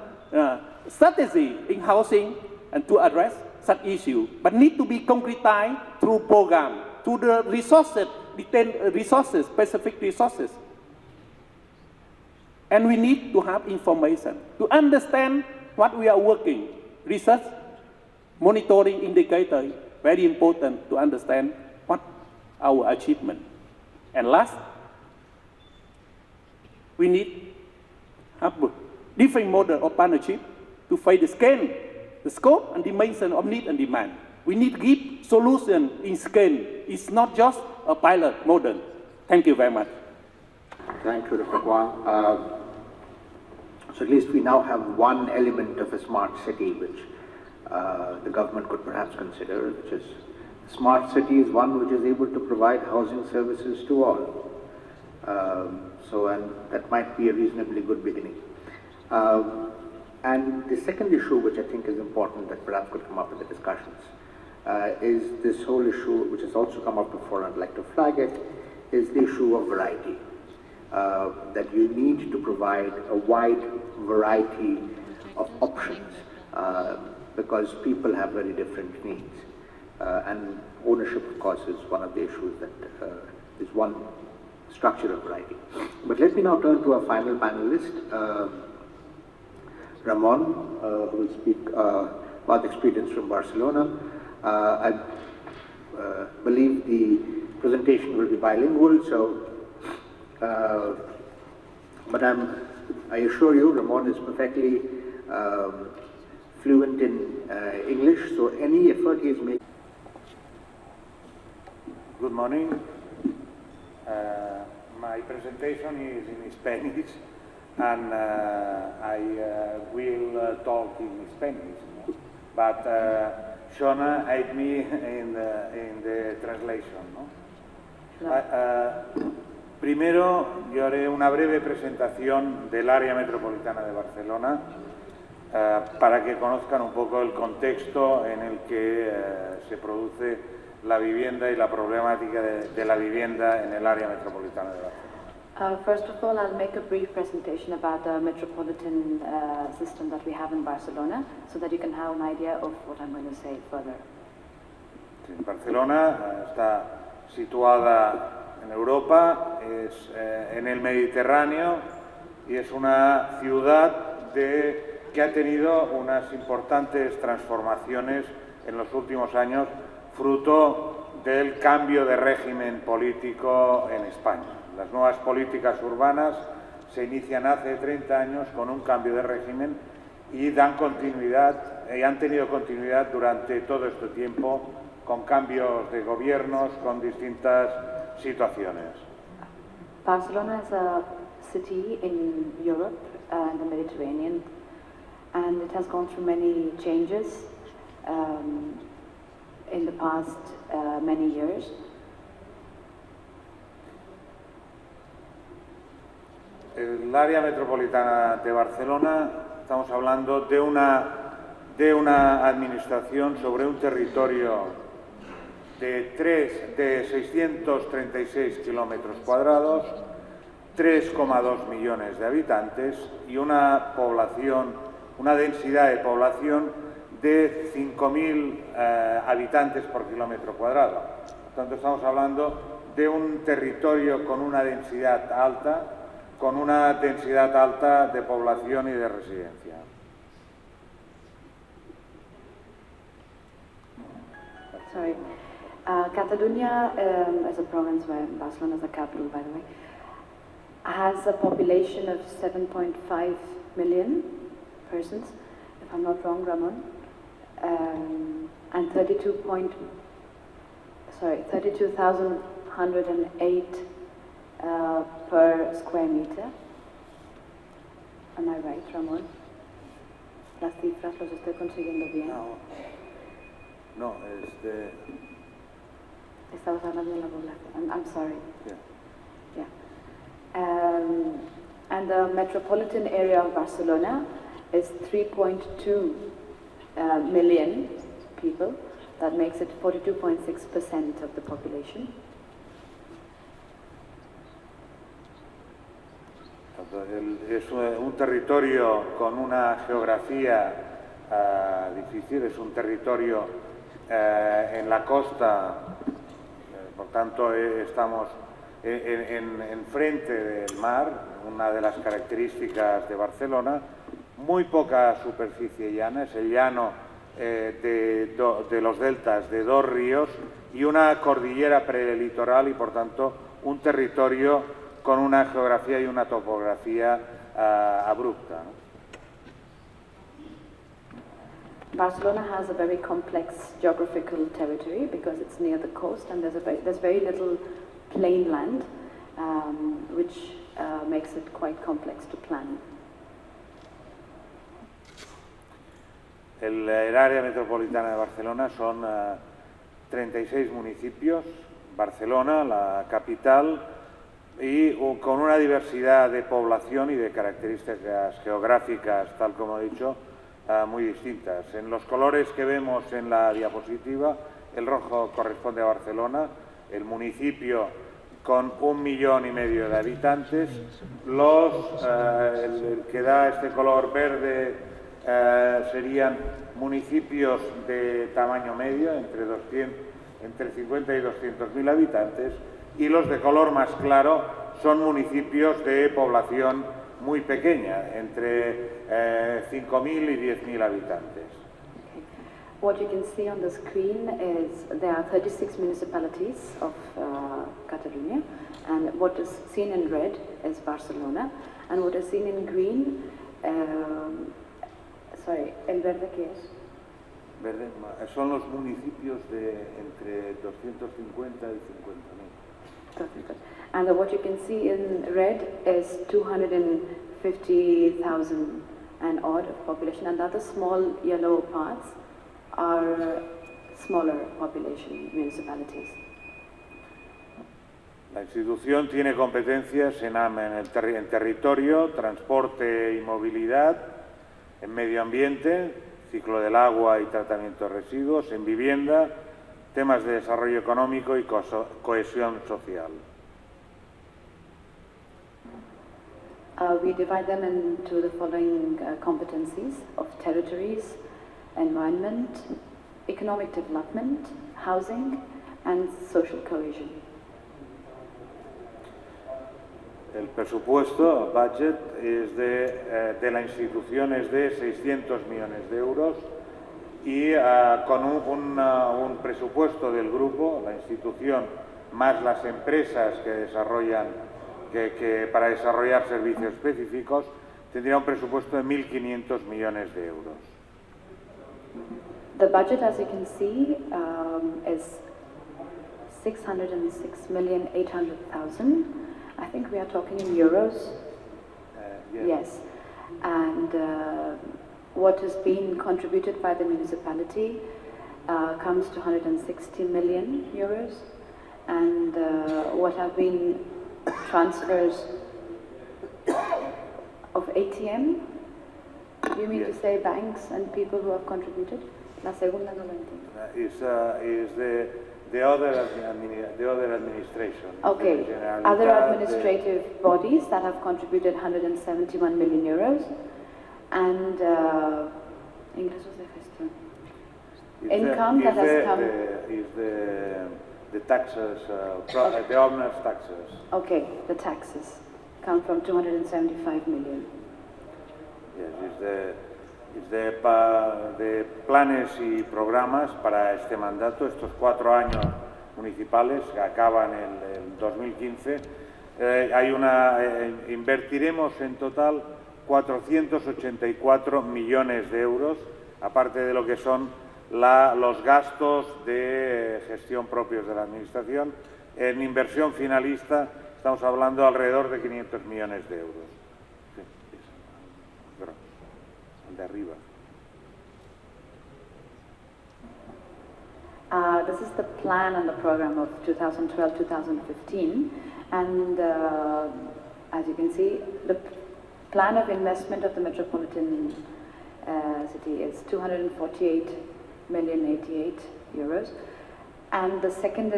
strategy in housing and to address such issue, but need to be concretized through program, through the resources, specific resources. And we need to have information to understand what we are working. Research, monitoring indicator, very important to understand what our achievement. And last, we need have different model of partnership to find the scale, the scope and dimension of need and demand. We need to give solution in scale. It's not just a pilot model. Thank you very much. Thank you, Dr. Kwang. So at least we now have one element of a smart city which the government could perhaps consider, which is smart city is one which is able to provide housing services to all. And that might be a reasonably good beginning. And the second issue, which I think is important that perhaps could come up in the discussions, is this whole issue, which has also come up before, and I'd like to flag it, is the issue of variety. That you need to provide a wide variety of options because people have very different needs. And ownership, of course, is one of the issues that is one structure of variety. But let me now turn to our final panelist, Ramon, who will speak about experience from Barcelona. I believe the presentation will be bilingual, so but I assure you, Ramon is perfectly fluent in English, so any effort he is making. Good morning. My presentation is in Spanish, and I will talk in Spanish, but Shona aided me in the translation. Primero, yo haré una breve presentación del área metropolitana de Barcelona para que conozcan un poco el contexto en el que se produce la vivienda y la problemática de la vivienda en el área metropolitana de Barcelona. First of all, I'll make a brief presentation about the metropolitan system that we have in Barcelona, so that you can have an idea of what I'm going to say further. Barcelona está situada en Europa, es en el Mediterráneo y es una ciudad que ha tenido unas importantes transformaciones en los últimos años, fruto del cambio de régimen político en España. Las nuevas políticas urbanas se inician hace 30 años con un cambio de régimen y dan continuidad, y han tenido continuidad durante todo este tiempo con cambios de gobiernos, con distintas situaciones. Barcelona is a city in Europe, in the Mediterranean, and it has gone through many changes in the past many years. El área metropolitana de Barcelona, estamos hablando de una administración sobre un territorio de 636 kilómetros cuadrados, 3,2 millones de habitantes y una población, una densidad de población de 5.000 habitantes por kilómetro cuadrado. Por tanto, estamos hablando de un territorio con una densidad alta de población y de residencia. Sorry. Catalonia, as a province where Barcelona is the capital, by the way, has a population of 7.5 million persons, if I'm not wrong, Ramon, and 32,108 per square meter. Am I right, Ramon? Las cifras los estoy consiguiendo bien. No, Estamos hablando de la población. I'm sorry. Yeah. Yeah. And the metropolitan area of Barcelona is 3.2 million people. That makes it 42.6% of the population. Es un territorio con una geografía difícil, es un territorio en la costa, por tanto estamos en frente del mar, una de las características de Barcelona, muy poca superficie llana, es el llano de los deltas de dos ríos y una cordillera prelitoral y por tanto un territorio con una geografía y una topografía abrupta. Barcelona has a very complex geographical territory because it's near the coast and there's very little plain land, which makes it quite complex to plan. El área metropolitana de Barcelona son 36 municipios, Barcelona, la capital, y con una diversidad de población y de características geográficas, tal como he dicho, muy distintas. En los colores que vemos en la diapositiva, el rojo corresponde a Barcelona, el municipio con 1,5 millones de habitantes, el que da este color verde serían municipios de tamaño medio, entre 50 y 200.000 habitantes, y los de color más claro son municipios de población muy pequeña, entre 5.000 y 10.000 habitantes. What you can see on the screen is there are 36 municipalities of Catalonia, and what is seen in red is Barcelona, and what is seen in green, ¿el verde qué es? Verde, son los municipios de entre 250 y 50.000. And what you can see in red is 250,000 and odd of population, and the other small yellow parts are smaller population municipalities. La institución tiene competencias en territorio, transporte y movilidad, en medio ambiente, ciclo del agua y tratamiento de residuos, en vivienda, temas de desarrollo económico y cohesión social. We divide them into the following competencies of territories, environment, economic development, housing, and social cohesion. El presupuesto, budget, es de la institución es de 600 millones de euros y con un presupuesto del grupo, la institución, más las empresas que desarrollan, para desarrollar servicios específicos, tendría un presupuesto de 1.500 millones de euros. The budget, as you can see, is 606,800,000. I think we are talking in euros. Yes. And what has been contributed by the municipality comes to 160 million euros. And what have been transfers of ATM? You mean to say banks and people who have contributed? La segunda no lo entiendo. Is the other administration. Okay, other administrative bodies that have contributed 171 million euros and ingresos de gestión. Income that has come. Is the taxes, the owner's taxes. Okay, the taxes come from 275 million. Yes, is de planes y programas para este mandato, estos 4 años municipales que acaban en 2015. Invertiremos en total 484 millones de euros, aparte de lo que son los gastos de gestión propios de la Administración. En inversión finalista estamos hablando alrededor de 500 millones de euros. Sí, de arriba. This is the plan and the program of 2012-2015, and as you can see, the plan of investment of the metropolitan city is 248,088,000 euros, and the second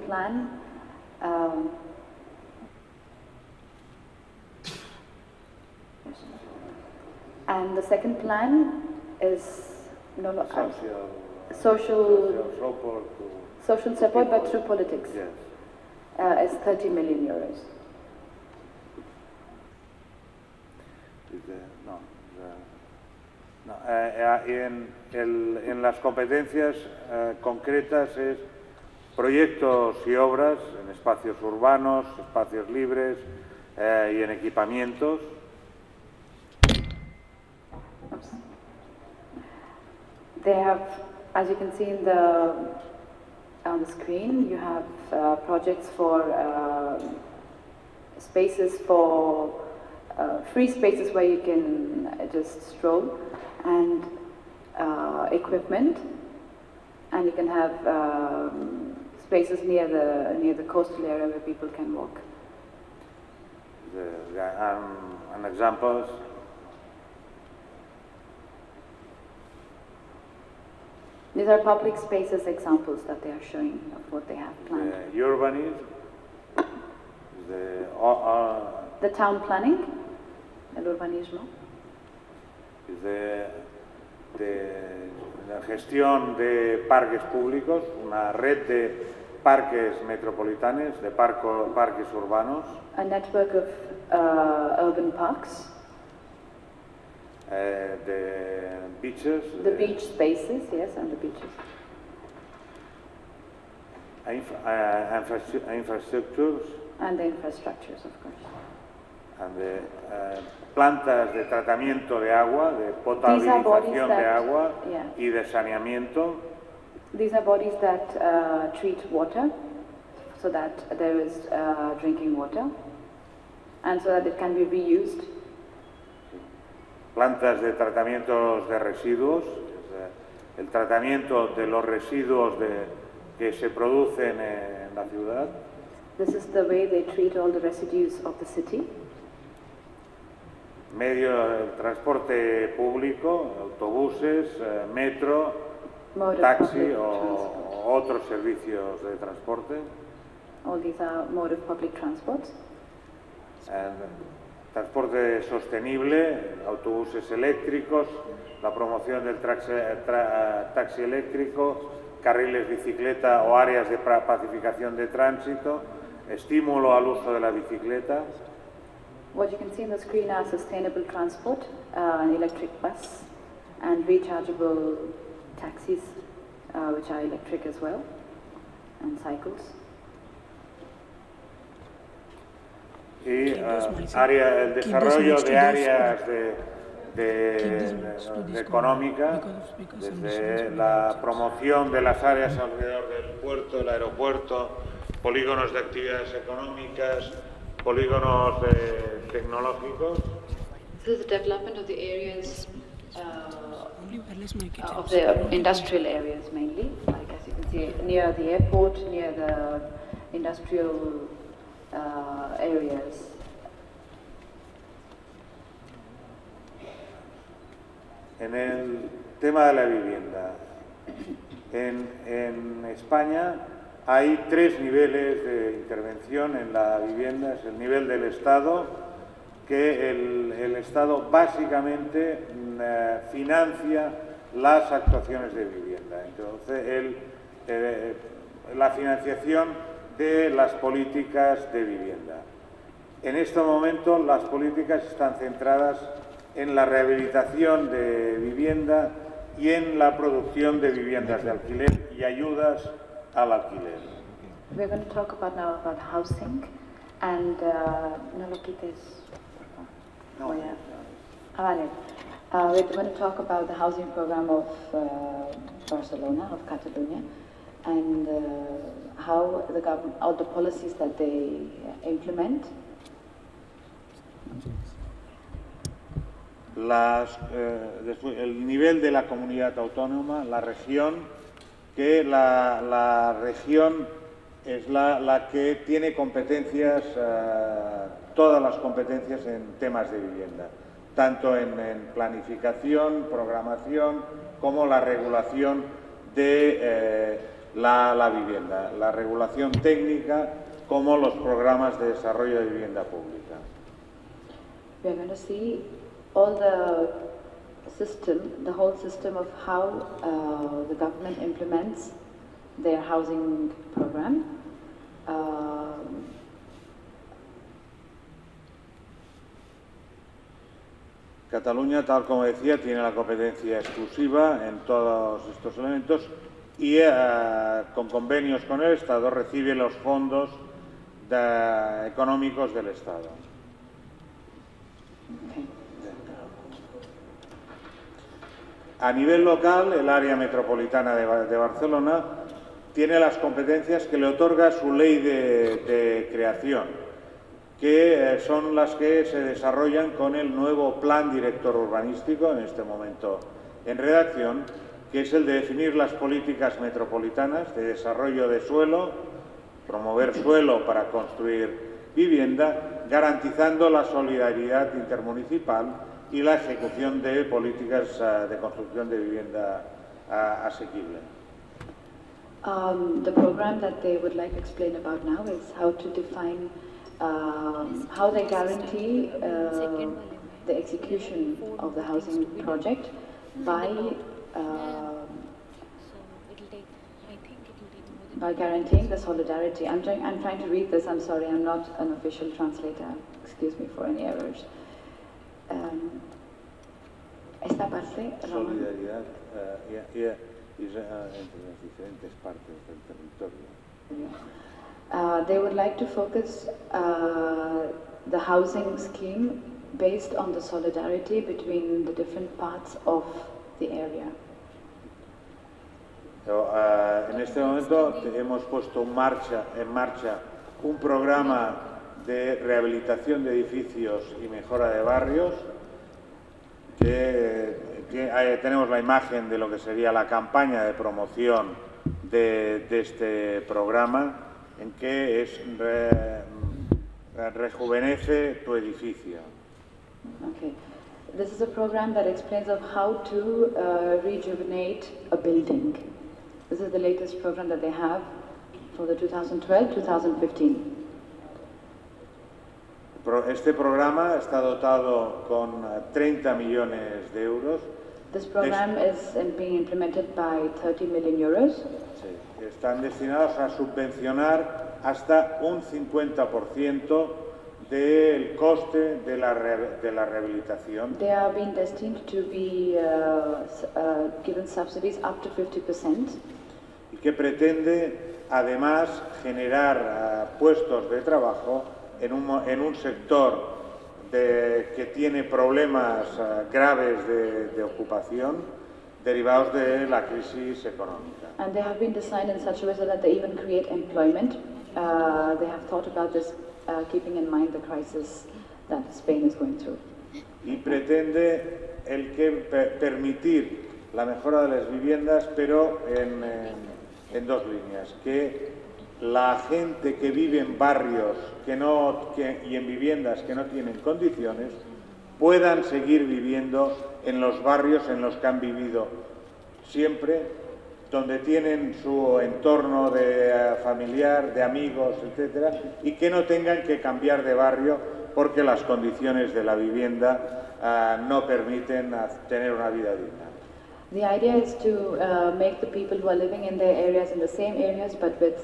plan. And the second plan is social support, but through politics. Yes. Is 30 million euros. En las competencias concretas es proyectos y obras en espacios urbanos, espacios libres y en equipamientos. They have, as you can see on the screen, you have projects for spaces for free spaces where you can just stroll, and equipment, and you can have spaces near the coastal area where people can walk. And examples. These are public spaces examples that they are showing of what they have planned. The urbanism, the town planning, el urbanismo. La gestión de parques públicos, una red de parques metropolitanos, de parques urbanos. A network of urban parks. The beaches. The beach spaces, yes, and the beaches. Infrastructures. And the infrastructures, of course. And the plantas de tratamiento de agua, de potabilización de agua y de saneamiento. These are bodies that treat water so that there is drinking water and so that it can be reused. Plantas de tratamientos de residuos, el tratamiento de los residuos que se producen en la ciudad. This is the way they treat all the residues of the city. Medio de transporte público, autobuses, metro, taxi o otros servicios de transporte. All these are mode of public transport. Transporte sostenible, autobuses eléctricos, la promoción del taxi eléctrico, carriles bicicleta o áreas de pacificación de tránsito, estímulo al uso de la bicicleta. What you can see on the screen are sustainable transport, an electric bus, and rechargeable taxis, which are electric as well, and cycles. Y el desarrollo de áreas económicas, desde la promoción de las áreas alrededor del puerto, el aeropuerto, polígonos de actividades económicas, polígonos tecnológicos. This is the development of the areas, of the industrial areas mainly, like as you can see, near the airport, near the industrial areas. En el tema de la vivienda, en España hay tres niveles de intervención en la vivienda. Es el nivel del Estado, que el Estado básicamente financia las actuaciones de vivienda. Entonces, la financiación de las políticas de vivienda. En este momento las políticas están centradas en la rehabilitación de vivienda y en la producción de viviendas de alquiler y ayudas al alquiler. We're going to talk now about housing and no lo quites. No. Yeah. Vale. We're going to talk about the housing program of Barcelona, of Catalonia, and how the government, all the policies that they implement. El nivel de la comunidad autónoma, la región, que la región es la que tiene competencias, todas las competencias en temas de vivienda, tanto en planificación, programación, como la regulación de la vivienda, la regulación técnica, como los programas de desarrollo de vivienda pública. We are going to see all the system, the whole system of how the government implements their housing program. Cataluña, tal como decía, tiene la competencia exclusiva en todos estos elementos y con convenios con el Estado recibe los fondos económicos del Estado. A nivel local, el área metropolitana de Barcelona tiene las competencias que le otorga su ley de creación, que son las que se desarrollan con el nuevo Plan Director Urbanístico, en este momento en redacción, que es el de definir las políticas metropolitanas de desarrollo de suelo, promover suelo para construir vivienda, garantizando la solidaridad intermunicipal y la ejecución de políticas de construcción de vivienda asequible. The program that they would like to explain about now is how to define, how they guarantee the execution of the housing project by guaranteeing the solidarity. I'm trying to read this, I'm sorry, I'm not an official translator, excuse me for any errors. Esta parte, solidaridad entre las diferentes partes del territorio. They would like to focus the housing scheme based on the solidarity between the different parts of the area. En este momento hemos puesto en marcha un programa de rehabilitación de edificios y mejora de barrios, tenemos la imagen de lo que sería la campaña de promoción de este programa, en que es rejuvenece tu edificio. Okay. This is a program that explains of how to rejuvenate a building. This is the latest program that they have for the 2012-2015. Este programa está dotado con 30 millones de euros. This program is being implemented by 30 million euros. Sí, están destinados a subvencionar hasta un 50% del coste de la rehabilitación. They are being destined to be given subsidies up to 50%. Y que pretende además generar puestos de trabajo en un sector que tiene problemas graves de ocupación derivados de la crisis económica. And they have been designed in such a way so that they even create employment. They have thought about this keeping in mind the crisis that Spain is going through. Y pretende permitir la mejora de las viviendas, pero en dos líneas, que la gente que vive en barrios y en viviendas que no tienen condiciones puedan seguir viviendo en los barrios en los que han vivido siempre, donde tienen su entorno familiar, de amigos, etcétera, y que no tengan que cambiar de barrio porque las condiciones de la vivienda no permiten tener una vida digna. The idea is to make the people who are living in their areas in the same areas but with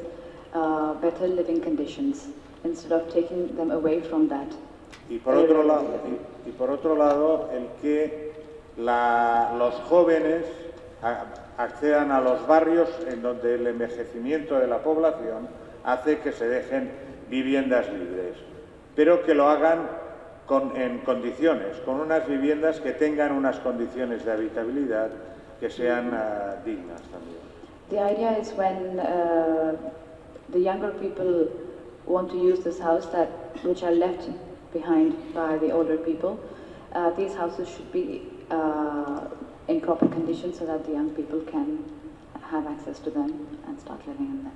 better living conditions instead of taking them away from that. Y por otro lado, el que los jóvenes accedan a los barrios en donde el envejecimiento de la población hace que se dejen viviendas libres, pero que lo hagan en condiciones, con unas viviendas que tengan unas condiciones de habitabilidad que sean dignas también. The idea is when the younger people want to use this house which are left behind by the older people, these houses should be in proper condition so that the young people can have access to them and start living in them.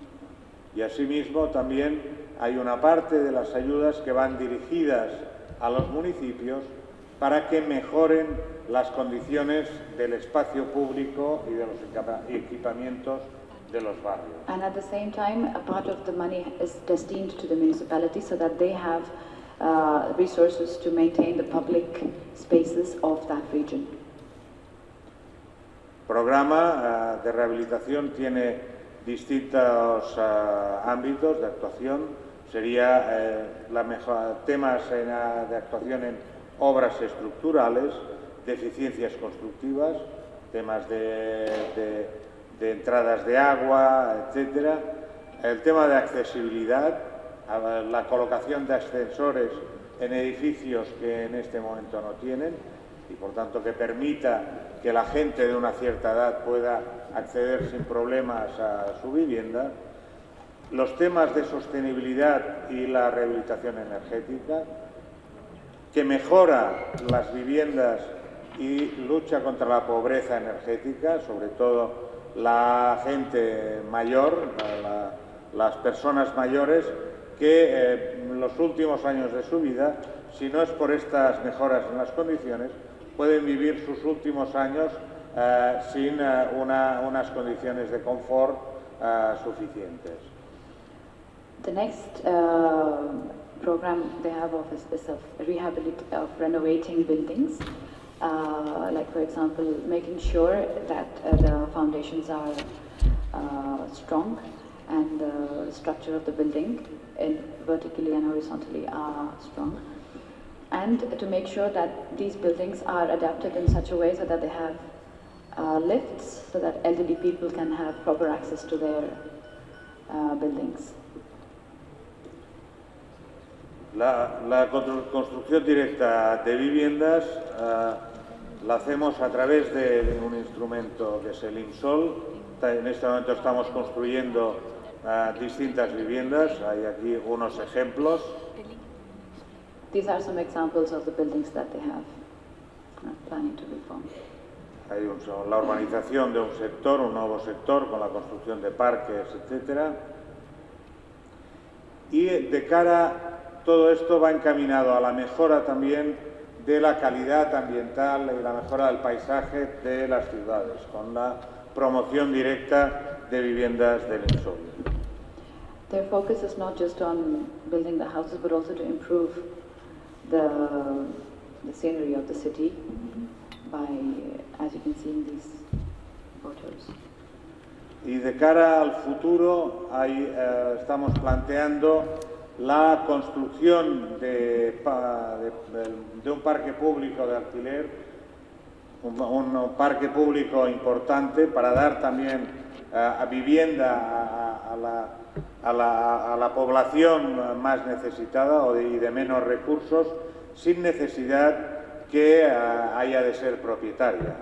Y asimismo también hay una parte de las ayudas que van dirigidas a los municipios para que mejoren las condiciones del espacio público y de los equipamientos de los barrios. And at the same time, a part of the money is destined to the municipality so that they have resources to maintain the public spaces of that region. El programa de rehabilitación tiene distintos ámbitos de actuación. Sería temas de actuación en obras estructurales, deficiencias constructivas, temas de entradas de agua, etcétera. El tema de accesibilidad, la colocación de ascensores en edificios que en este momento no tienen y por tanto que permita que la gente de una cierta edad pueda acceder sin problemas a su vivienda. Los temas de sostenibilidad y la rehabilitación energética, que mejora las viviendas y lucha contra la pobreza energética, sobre todo la gente mayor, las personas mayores, que en los últimos años de su vida, si no es por estas mejoras en las condiciones, pueden vivir sus últimos años sin unas condiciones de confort suficientes. The next program they have is of renovating buildings, like for example making sure that the foundations are strong and the structure of the building vertically and horizontally are strong, and to make sure that these buildings are adapted in such a way so that they have lifts so that elderly people can have proper access to their buildings. La construcción directa de viviendas la hacemos a través de un instrumento que es el IMSOL. En este momento estamos construyendo distintas viviendas. Hay aquí unos ejemplos. These are some examples of the buildings that they have planning to reform. Hay la urbanización de un sector, un nuevo sector con la construcción de parques, etcétera. Y de cara todo esto va encaminado a la mejora también de la calidad ambiental y la mejora del paisaje de las ciudades, con la promoción directa de viviendas del IMSOL. Their focus is not just on building the houses, but also to improve the scenery of the city by, as you can see in these photos. Y de cara al futuro, estamos planteando la construcción de un parque público de alquiler, un parque público importante para dar también vivienda a la población más necesitada y de menos recursos, sin necesidad que haya de ser propietaria.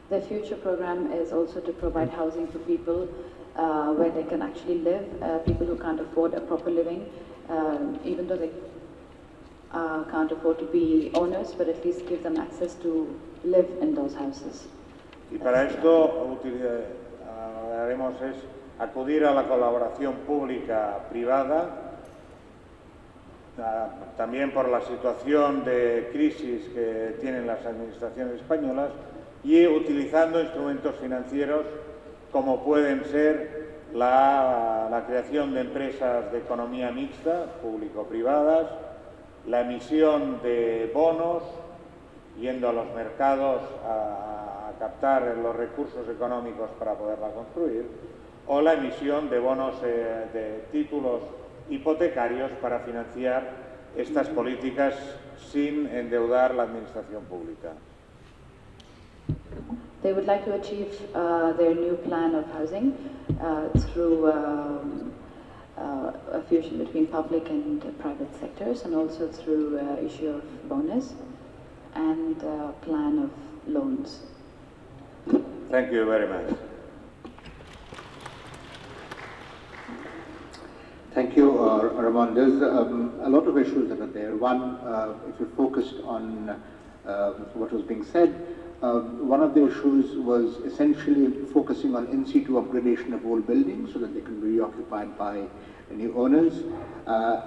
The future program is also to provide housing for people where they can actually live, people who can't afford a proper living, even though they can't afford to be owners, but at least give them access to live in those houses. Y para esto haremos es acudir a la colaboración pública-privada, también por la situación de crisis que tienen las administraciones españolas, y utilizando instrumentos financieros como pueden ser la creación de empresas de economía mixta, público-privadas, la emisión de bonos, yendo a los mercados a captar los recursos económicos para poderla construir, o la emisión de bonos de títulos hipotecarios para financiar estas políticas sin endeudar la administración pública. They would like to achieve their new plan of housing through a fusion between public and private sectors, and also through issue of bonus and plan of loans. Thank you very much. Thank you, Ramon. There's a lot of issues that are there. One, if you focused on what was being said, One of the issues was essentially focusing on in situ upgradation of old buildings so that they can be reoccupied by new owners,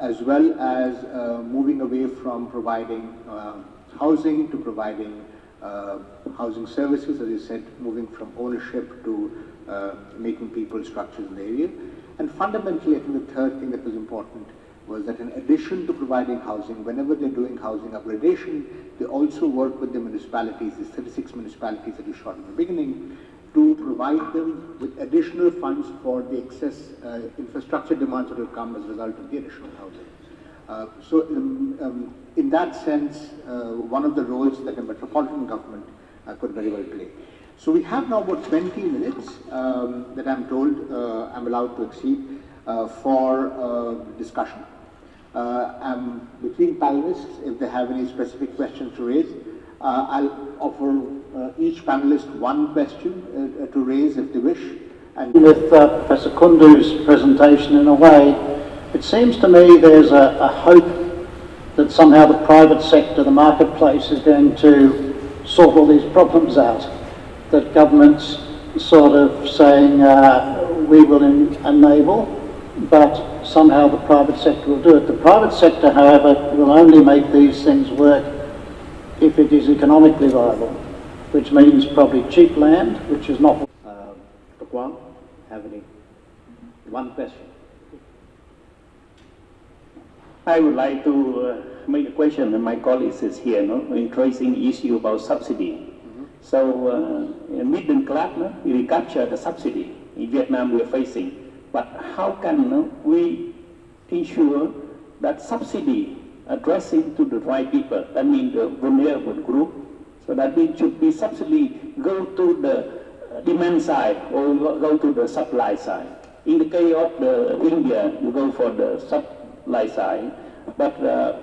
as well as moving away from providing housing to providing housing services, as you said, moving from ownership to making people structures in the area. And fundamentally, I think the third thing that was important was that in addition to providing housing, whenever they're doing housing upgradation, they also work with the municipalities, these 36 municipalities that you showed in the beginning, to provide them with additional funds for the excess infrastructure demands that will come as a result of the additional housing. So in that sense, one of the roles that a metropolitan government could very well play. So we have now about 20 minutes that I'm told I'm allowed to exceed for discussion. Between panelists, if they have any specific questions to raise, I'll offer each panelist one question to raise if they wish. And with Professor Kundu's presentation, in a way, it seems to me there's a hope that somehow the private sector, the marketplace, is going to sort all these problems out. That government's sort of saying we will enable, but somehow the private sector will do it. The private sector, however, will only make these things work if it is economically viable, which means probably cheap land, which is not... Dr. Kwam, have any? One question. I would like to make a question, and my colleagues is here, interesting issue about subsidy. So, middle class, we recapture the subsidy in Vietnam we are facing. But how can we ensure that subsidy addressing to the right people, that means the vulnerable group, so that means should be subsidy go to the demand side or go to the supply side. In the case of India, you go for the supply side, but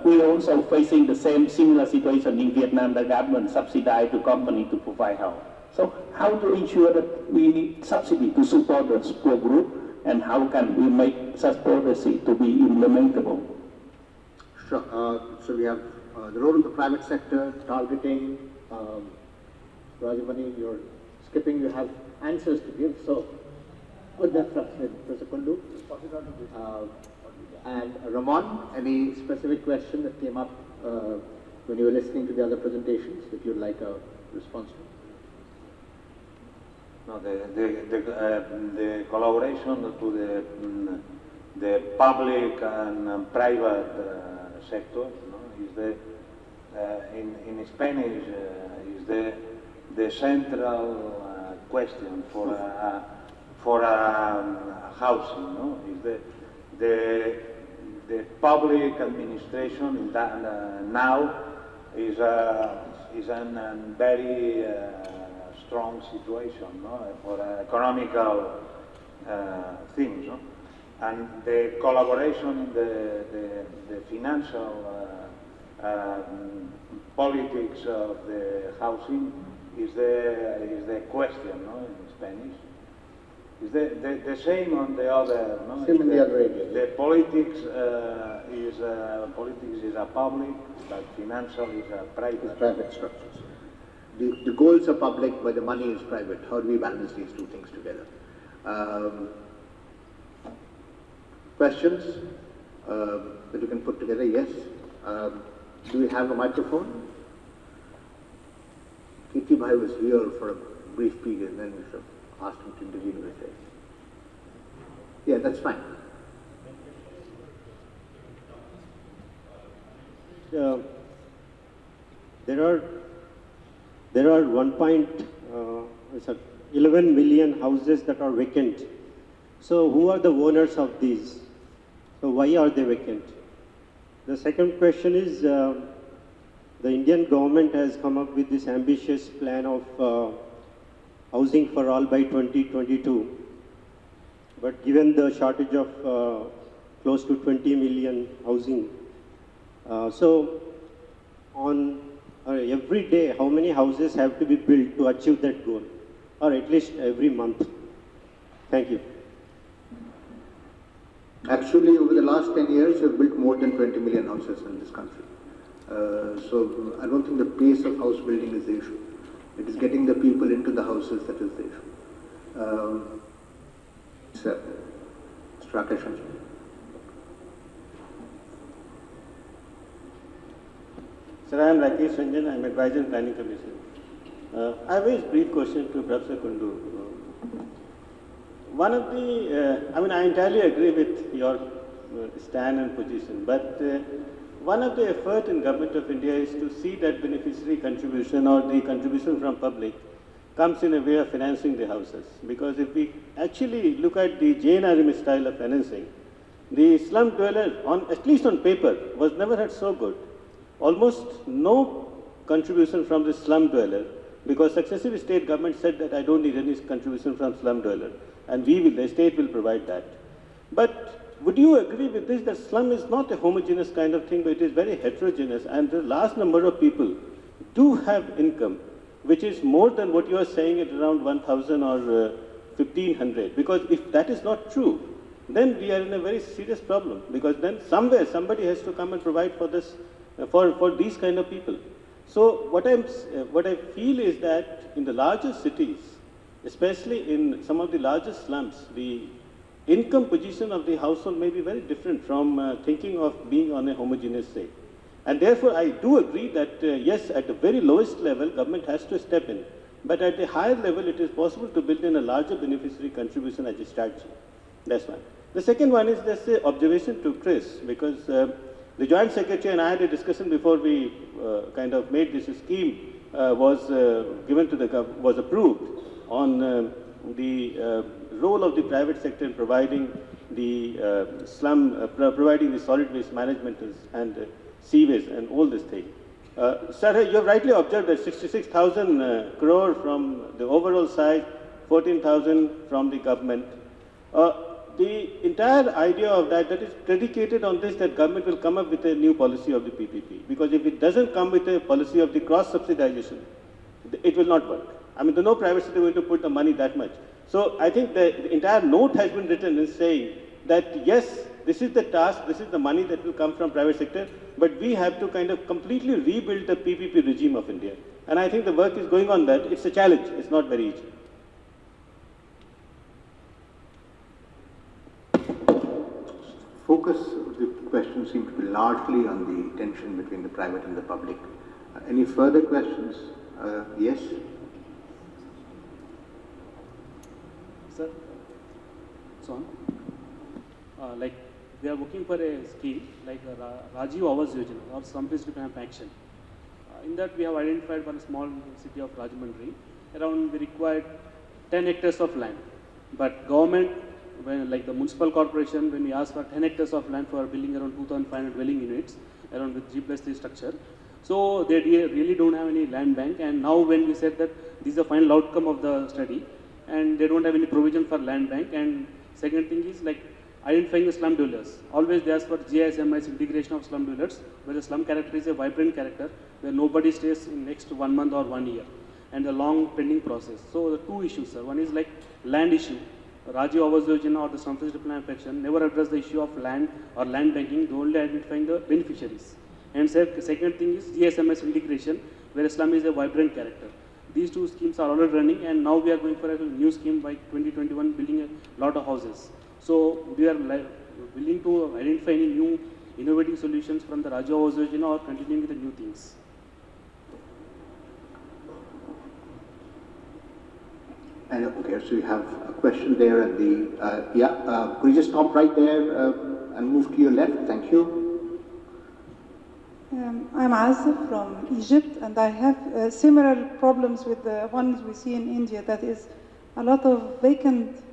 we are also facing the same similar situation in Vietnam. The government subsidize the company to provide help. So how to ensure that we need subsidy to support the poor group? And how can we make such policy to be implementable? Sure. So we have the role of the private sector, targeting. Rajamani, you're skipping, you have answers to give. So, with that, Professor Kundu. And Ramon, any specific question that came up when you were listening to the other presentations that you'd like a response to? No, the collaboration to the public and private sector is in Spanish is the central question for housing. Is the public administration in that, now is a very strong situation for economical things, and the collaboration in the financial politics of the housing is the question in Spanish. Is the same on the other? Same in the other areas. The politics is a public, but financial is a private. It's private structures. The goals are public, but the money is private. How do we balance these two things together? Questions that you can put together? Yes. Do we have a microphone? Kiti Bhai was here for a brief period, and then we should have asked him to intervene with it. Yeah, that's fine. There are 11 million houses that are vacant. So who are the owners of these? So why are they vacant? The second question is, the Indian government has come up with this ambitious plan of housing for all by 2022. But given the shortage of close to 20 million housing, so on every day, how many houses have to be built to achieve that goal? Or at least every month? Thank you. Actually, over the last 10 years, we've built more than 20 million houses in this country. So I don't think the pace of house building is the issue. It is getting the people into the houses that is the issue. Sir, Mr. Rakesh. Sir, I am Rakesh Ranjan. I am advisor in Planning Commission. I have a very brief question to Professor Kundu. One of the, I entirely agree with your stand and position, but one of the effort in Government of India is to see that beneficiary contribution or the contribution from public comes in a way of financing the houses. Because if we actually look at the JNRM style of financing, the slum dweller, at least on paper, was never had so good. Almost no contribution from the slum dweller, because successive state governments said that I don't need any contribution from slum dweller, and the state will provide that. But would you agree with this, that slum is not a homogeneous kind of thing, but it is very heterogeneous, and the large number of people do have income, which is more than what you are saying at around 1,000 or 1,500. Because if that is not true, then we are in a very serious problem, because then somewhere somebody has to come and provide for this, for these kind of people. So what I feel is that in the larger cities, especially in some of the largest slums, the income position of the household may be very different from thinking of being on a homogeneous state. And therefore, I do agree that yes, at the very lowest level, government has to step in. But at the higher level, it is possible to build in a larger beneficiary contribution as a strategy. That's one. The second one is just an observation to Chris, because the Joint Secretary and I had a discussion before we kind of made this scheme was approved on the role of the private sector in providing the providing the solid waste management and sewage and all this thing. Sir, you have rightly observed that 66,000 crore from the overall side, 14,000 from the government. The entire idea of that is predicated on this, that government will come up with a new policy of the PPP. Because if it doesn't come with a policy of the cross-subsidization, it will not work. I mean, no private sector is going to put the money that much. So I think the entire note has been written in saying that yes, this is the task, this is the money that will come from private sector, but we have to kind of completely rebuild the PPP regime of India. And I think the work is going on that. It's a challenge. It's not very easy. Focus of the question seems to be largely on the tension between the private and the public. Any further questions? Yes? Sir, so like we are working for a scheme like Rajiv Awas Yojana or slum-based development action. In that we have identified one small city of Rajahmundry. Around we required 10 hectares of land, but government, when like the municipal corporation, when we asked for 10 hectares of land for building around 2,500 dwelling units around with G+3 structure, so they really don't have any land bank. And now when we said that this is the final outcome of the study, and they don't have any provision for land bank. And second thing is like identifying the slum dwellers. Always they ask for GISMIS integration of slum dwellers, where the slum character is a vibrant character, where nobody stays in next 1 month or 1 year, and a long pending process. So the two issues, sir. One is like land issue. Rajiv Awas Yojana or the slum-based development action never address the issue of land or land banking, they only identifying the beneficiaries. And second thing is GSMS integration, where slum is a vibrant character. These two schemes are already running, and now we are going for a new scheme by 2021, building a lot of houses. So we are willing to identify any new innovative solutions from the Rajiv Awas Yojana or continuing with the new things. And okay, so you have a question there at the, could you just stop right there and move to your left? Thank you. I'm Azif from Egypt, and I have similar problems with the ones we see in India. That is a lot of vacant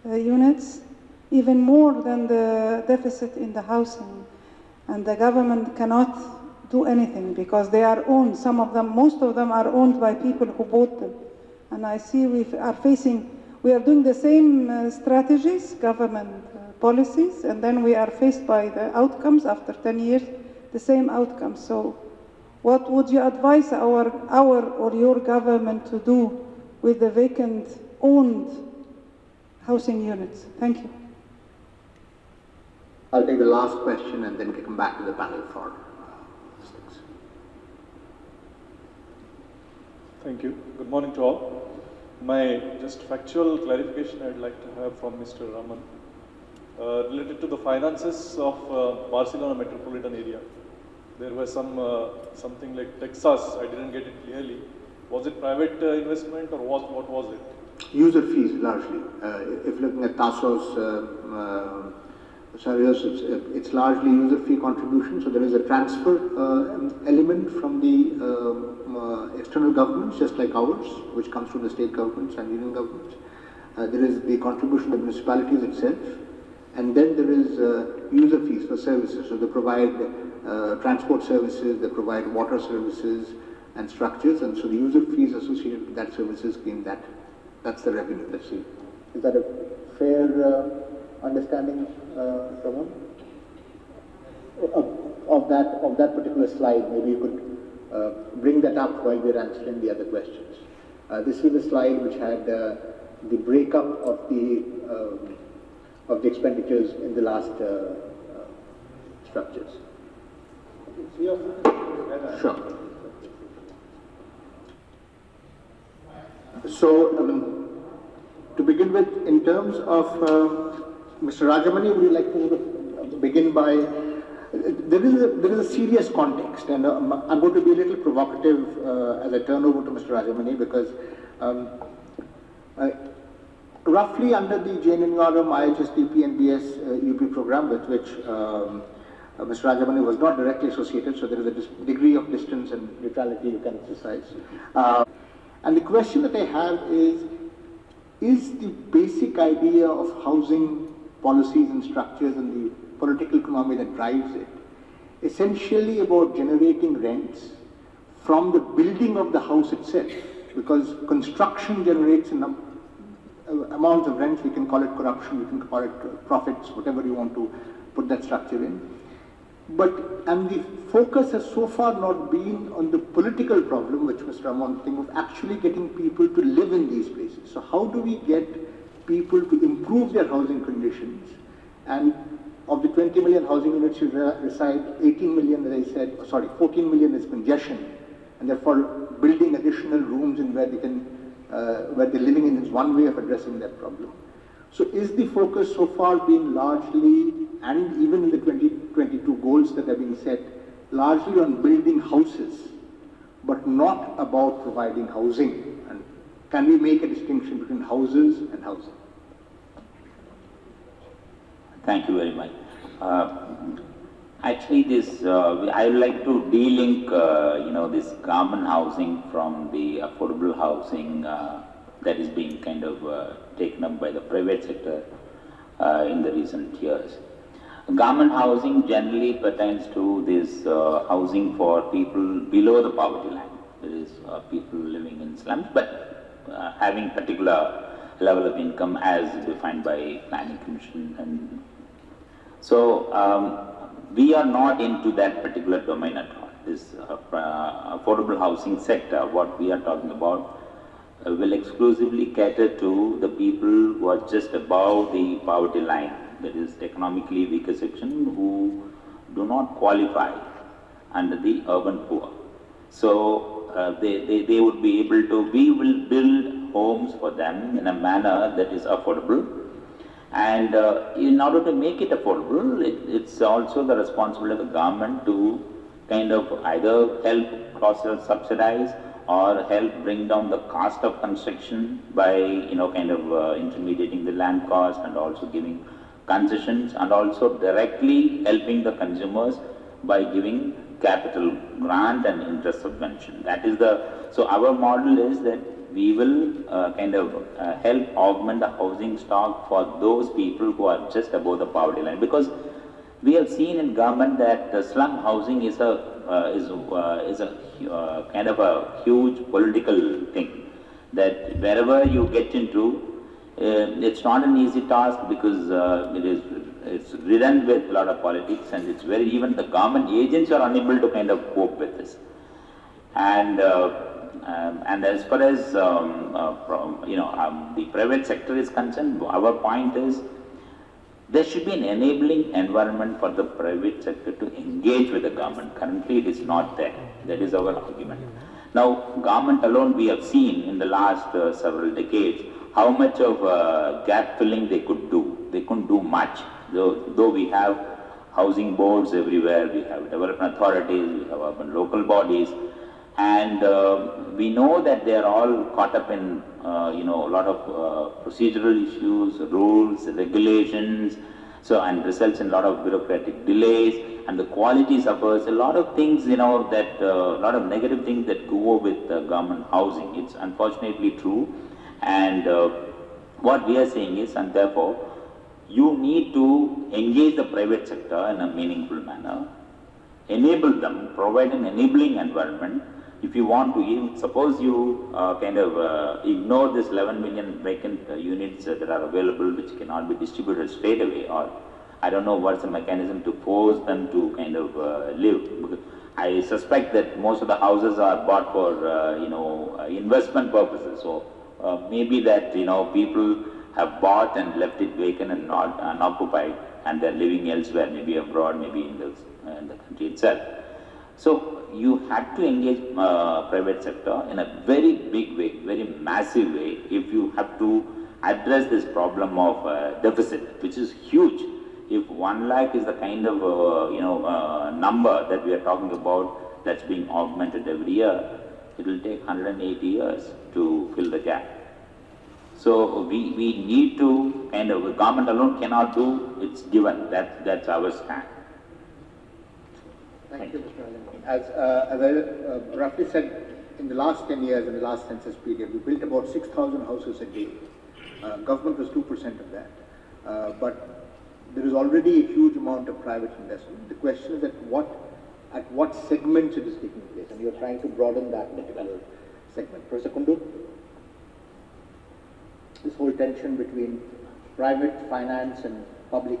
units, even more than the deficit in the housing. And the government cannot do anything because they are owned. Some of them, most of them are owned by people who bought them. And I see we are doing the same strategies, government policies, and then we are faced by the outcomes after 10 years, the same outcomes. So what would you advise our or your government to do with the vacant owned housing units? Thank you. I'll take the last question and then come back to the panel for things. Thank you. Good morning to all. My just factual clarification I'd like to have from Mr. Raman related to the finances of Barcelona metropolitan area. There was something like Texas. I didn't get it clearly. Was it private investment or what was it? User fees largely. If looking at Tassos, it's largely user fee contribution. So there is a transfer element from the external governments, just like ours, which comes from the state governments and union governments. There is the contribution of municipalities itself, and then there is user fees for services. So they provide transport services, they provide water services and structures, and so the user fees associated with that services scheme, that's the revenue. Let's see. Is that a fair understanding, Ramon? Of that particular slide? Maybe you could bring that up while we're answering the other questions. This is the slide which had the breakup of the expenditures in the last structures. Sure. So, to begin with, in terms of Mr. Rajamani, would you like to begin by, there is a serious context, and I'm going to be a little provocative as I turn over to Mr. Rajamani, because roughly under the JNNURM, IHSDP and BS UP program, with which Mr. Rajamani was not directly associated, so there is a degree of distance and neutrality you can exercise. And the question that I have is the basic idea of housing policies and structures and the political economy that drives it essentially about generating rents from the building of the house itself? Because construction generates amounts of rents. We can call it corruption, we can call it profits, whatever you want to put that structure in. And the focus has so far not been on the political problem, which Mr. Ramon thinks of actually getting people to live in these places. So how do we get people to improve their housing conditions? And of the 20 million housing units you reside, 18 million, as I said, 14 million is congestion, and therefore building additional rooms in where they're living in is one way of addressing that problem. So is the focus so far been largely, and even in the 2022 goals that have been set, largely on building houses, but not about providing housing? And can we make a distinction between houses and housing? Thank you very much. Actually, I would like to de-link, this common housing from the affordable housing that is being kind of taken up by the private sector in the recent years. Government housing generally pertains to this housing for people below the poverty line. There is people living in slums, but having particular level of income as defined by Planning Commission. And so we are not into that particular domain at all. This affordable housing sector, what we are talking about, will exclusively cater to the people who are just above the poverty line, that is economically weaker section, who do not qualify under the urban poor. So they would be able to, we will build homes for them in a manner that is affordable. And in order to make it affordable, it's also the responsibility of the government to kind of either help cross-subsidize or help bring down the cost of construction by, kind of intermediating the land cost and also giving concessions, and also directly helping the consumers by giving capital grant and interest subvention. That is so our model is that we will kind of help augment the housing stock for those people who are just above the poverty line. Because we have seen in government that the slum housing is a kind of a huge political thing, that wherever you get into, it's not an easy task, because it's ridden with a lot of politics, and it's even the government agents are unable to kind of cope with this. And as far as the private sector is concerned, our point is there should be an enabling environment for the private sector to engage with the government. Currently, it is not there. That is our argument. Now, government alone, we have seen in the last several decades how much of gap filling they could do. They couldn't do much. Though we have housing boards everywhere, we have development authorities, we have urban local bodies, and we know that they are all caught up in a lot of procedural issues, rules, regulations, and results in a lot of bureaucratic delays, and the quality suffers. A lot of things, a lot of negative things that go with government housing. It's unfortunately true, and what we are saying is, and therefore, you need to engage the private sector in a meaningful manner, enable them, provide an enabling environment. If you want to, suppose you ignore this 11 million vacant units that are available, which cannot be distributed straight away, or I don't know what's the mechanism to force them to live. I suspect that most of the houses are bought for investment purposes. So maybe that people have bought and left it vacant and not unoccupied, and they're living elsewhere, maybe abroad, maybe in the country itself. So you had to engage private sector in a very big way, very massive way, if you have to address this problem of deficit, which is huge. If 1 lakh is the kind of number that we are talking about that's being augmented every year, it will take 180 years to fill the gap. So we need to government alone cannot do, it's given, that's our stand. Thank you, Mr. Alim. As I roughly said, in the last 10 years, in the last census period, we built about 6,000 houses a day. Government was 2% of that. But there is already a huge amount of private investment. The question is at what segments it is taking place, and you're trying to broaden that particular segment. Professor Kundu, this whole tension between private finance and public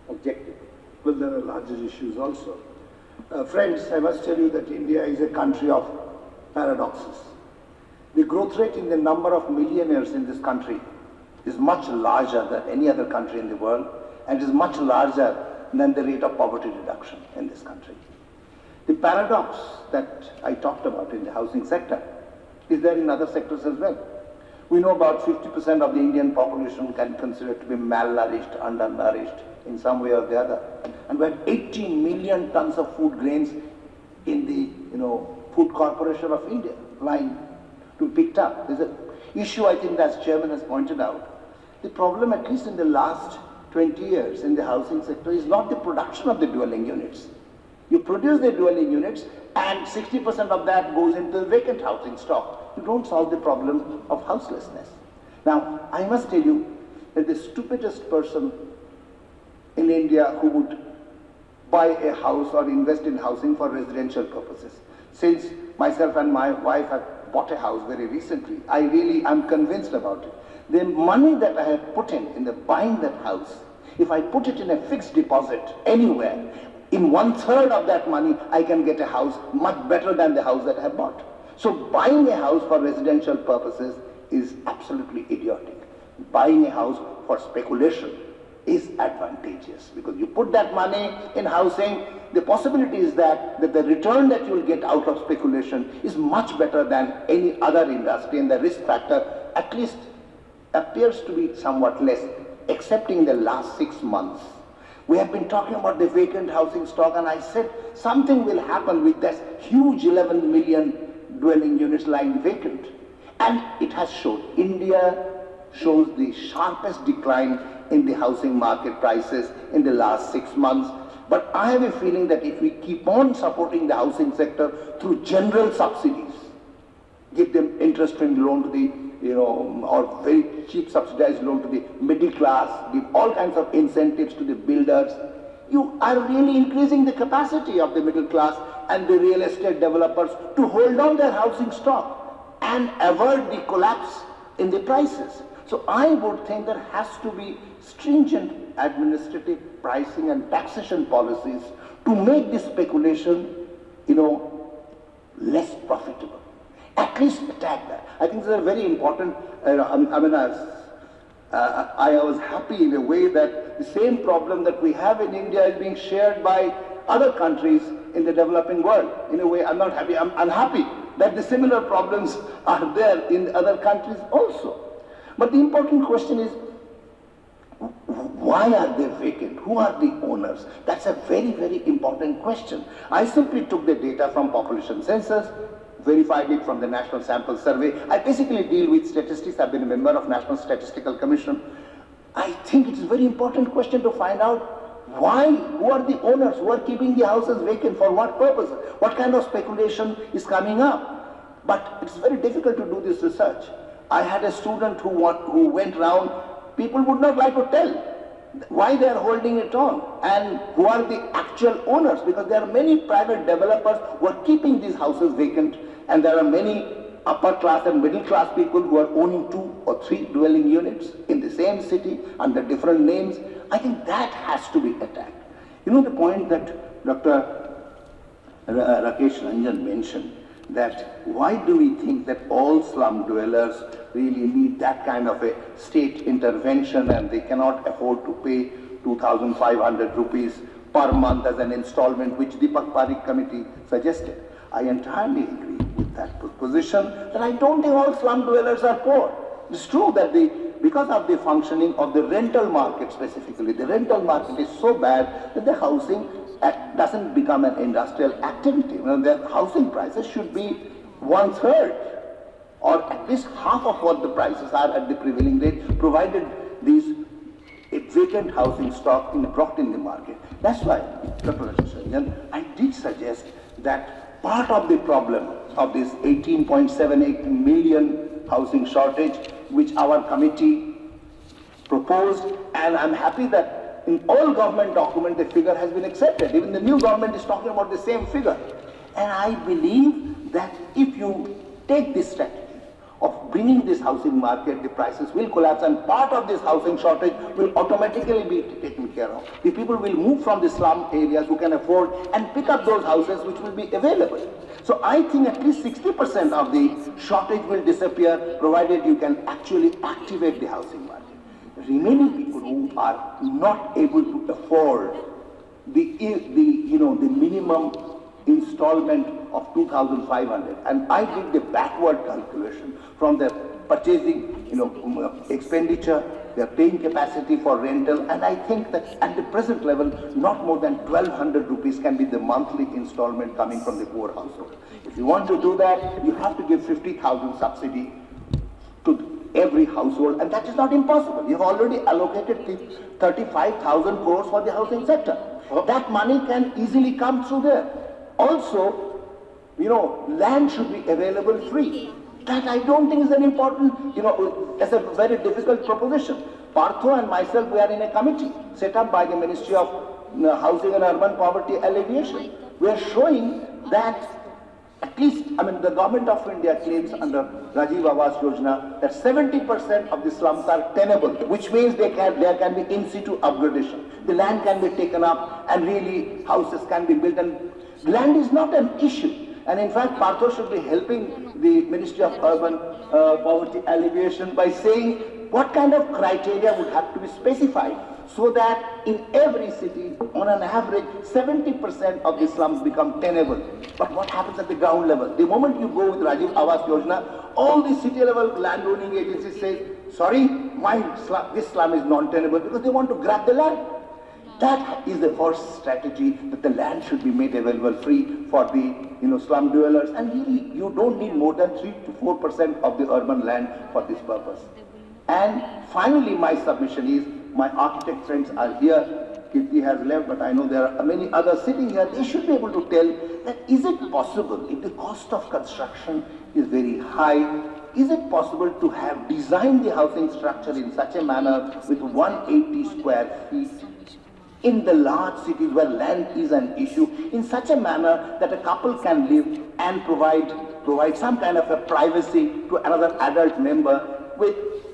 objective. Well, there are larger issues also. Friends, I must tell you that India is a country of paradoxes. The growth rate in the number of millionaires in this country is much larger than any other country in the world, and is much larger than the rate of poverty reduction in this country. The paradox that I talked about in the housing sector is there in other sectors as well. We know about 50% of the Indian population can be considered to be malnourished, undernourished in some way or the other. And we had 18 million tons of food grains in the Food Corporation of India lying to be picked up. There's an issue, I think, as Chairman has pointed out. The problem, at least in the last 20 years in the housing sector, is not the production of the dwelling units. You produce the dwelling units and 60% of that goes into the vacant housing stock. You don't solve the problem of houselessness. Now, I must tell you that the stupidest person in India who would buy a house or invest in housing for residential purposes. Since myself and my wife have bought a house very recently, I really am convinced about it. The money that I have put in the buying that house, if I put it in a fixed deposit anywhere, in 1/3 of that money, I can get a house much better than the house that I have bought. So buying a house for residential purposes is absolutely idiotic. Buying a house for speculation is advantageous, because you put that money in housing, the possibility is that the return that you will get out of speculation is much better than any other industry, and the risk factor at least appears to be somewhat less, except in the last 6 months. We have been talking about the vacant housing stock, and I said something will happen with this huge 11 million dwelling units lying vacant. And it has shown. India shows the sharpest decline in the housing market prices in the last 6 months. But I have a feeling that if we keep on supporting the housing sector through general subsidies, give them interest-free loan to the or very cheap subsidized loan to the middle class, give all kinds of incentives to the builders, you are really increasing the capacity of the middle class and the real estate developers to hold on their housing stock and avoid the collapse in the prices. So I would think there has to be stringent administrative pricing and taxation policies to make this speculation, less profitable. At least attack that. I think this is a very important, I was happy in a way that the same problem that we have in India is being shared by other countries in the developing world. In a way, I'm not happy, I'm unhappy that the similar problems are there in other countries also. But the important question is, why are they vacant? Who are the owners? That's a very, very important question. I simply took the data from population census, verified it from the National Sample Survey. I basically deal with statistics. I've been a member of National Statistical Commission. I think it's a very important question to find out why, who are the owners, who are keeping the houses vacant, for what purpose, what kind of speculation is coming up. But it's very difficult to do this research. I had a student who went round, people would not like to tell why they are holding it on and who are the actual owners, because there are many private developers who are keeping these houses vacant, and there are many upper class and middle class people who are owning 2 or 3 dwelling units in the same city under different names. I think that has to be attacked. You know the point that Dr. Rakesh Ranjan mentioned, that why do we think that all slum dwellers really need that kind of a state intervention and they cannot afford to pay 2,500 rupees per month as an installment, which Deepak Parikh committee suggested. I entirely agree with that proposition, that I don't think all slum dwellers are poor. It's true that because of the functioning of the rental market specifically, the rental market is so bad that the housing doesn't become an industrial activity. You know, the housing prices should be 1/3 or at least half of what the prices are at the prevailing rate, provided these vacant housing stock brought in the market. That's why, Dr. Ranjan, I did suggest that part of the problem of this 18.78 million housing shortage, which our committee proposed, and I'm happy that in all government documents the figure has been accepted. Even the new government is talking about the same figure. And I believe that if you take this strategy of bringing this housing market, the prices will collapse, and part of this housing shortage will automatically be taken care of. The people will move from the slum areas who can afford and pick up those houses which will be available. So I think at least 60% of the shortage will disappear, provided you can actually activate the housing market. The remaining people who are not able to afford the minimum installment of 2,500, and I did the backward calculation from their purchasing, expenditure, their paying capacity for rental, and I think that at the present level, not more than 1,200 rupees can be the monthly installment coming from the poor household. If you want to do that, you have to give 50,000 subsidy to every household, and that is not impossible. You have already allocated 35,000 crores for the housing sector. That money can easily come through there. Also, land should be available free. That I don't think is an important, as a very difficult proposition. Partho and myself, we are in a committee set up by the Ministry of Housing and Urban Poverty Alleviation. We are showing that at least, the government of India claims under Rajiv Awas Yojana that 70% of the slums are tenable, which means there can be in situ upgradation. The land can be taken up and really houses can be built, and land is not an issue. And in fact, Partho should be helping the Ministry of Urban Poverty Alleviation by saying what kind of criteria would have to be specified so that in every city, on an average, 70% of the slums become tenable. But what happens at the ground level? The moment you go with Rajiv Awas Yojana, all the city level landowning agencies say, sorry, this slum is non-tenable, because they want to grab the land. That is the first strategy, that the land should be made available free for the slum dwellers, and really you don't need more than 3 to 4% of the urban land for this purpose. And finally, my submission is, my architect friends are here, Kirti has left, but I know there are many others sitting here. They should be able to tell that is it possible, if the cost of construction is very high, is it possible to have designed the housing structure in such a manner with 180 square feet in the large cities where land is an issue, in such a manner that a couple can live and provide some kind of a privacy to another adult member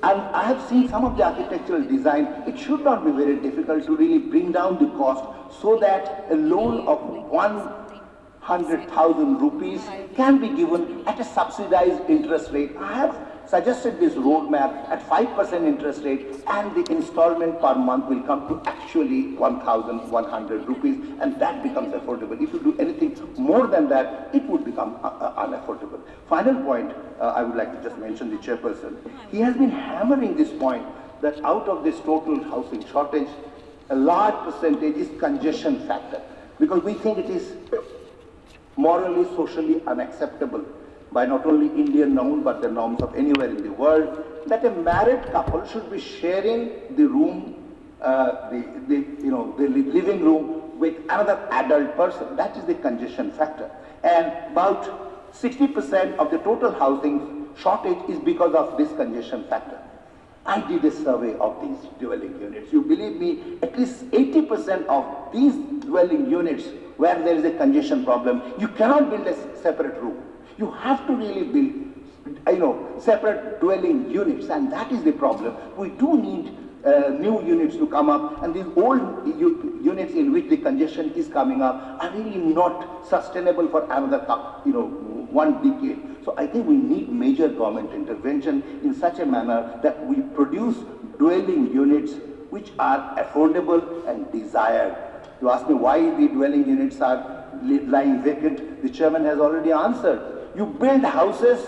and I have seen some of the architectural design. It should not be very difficult to really bring down the cost so that a loan of 100,000 rupees can be given at a subsidized interest rate. I have suggested this roadmap at 5% interest rate, and the installment per month will come to actually 1,100 rupees, and that becomes affordable. If you do anything more than that, it would become unaffordable. Final point, I would like to just mention the chairperson. He has been hammering this point that out of this total housing shortage, a large percentage is congestion factor, because we think it is morally, socially unacceptable by not only Indian norms but the norms of anywhere in the world, that a married couple should be sharing the room, the living room with another adult person. That is the congestion factor. And about 60% of the total housing shortage is because of this congestion factor. I did a survey of these dwelling units. You believe me, at least 80% of these dwelling units where there is a congestion problem, you cannot build a separate room. You have to really build, separate dwelling units, and that is the problem. We do need new units to come up, and these old units in which the congestion is coming up are really not sustainable for another, 1 decade. So I think we need major government intervention in such a manner that we produce dwelling units which are affordable and desired. You ask me why the dwelling units are lying vacant. The chairman has already answered. You build houses,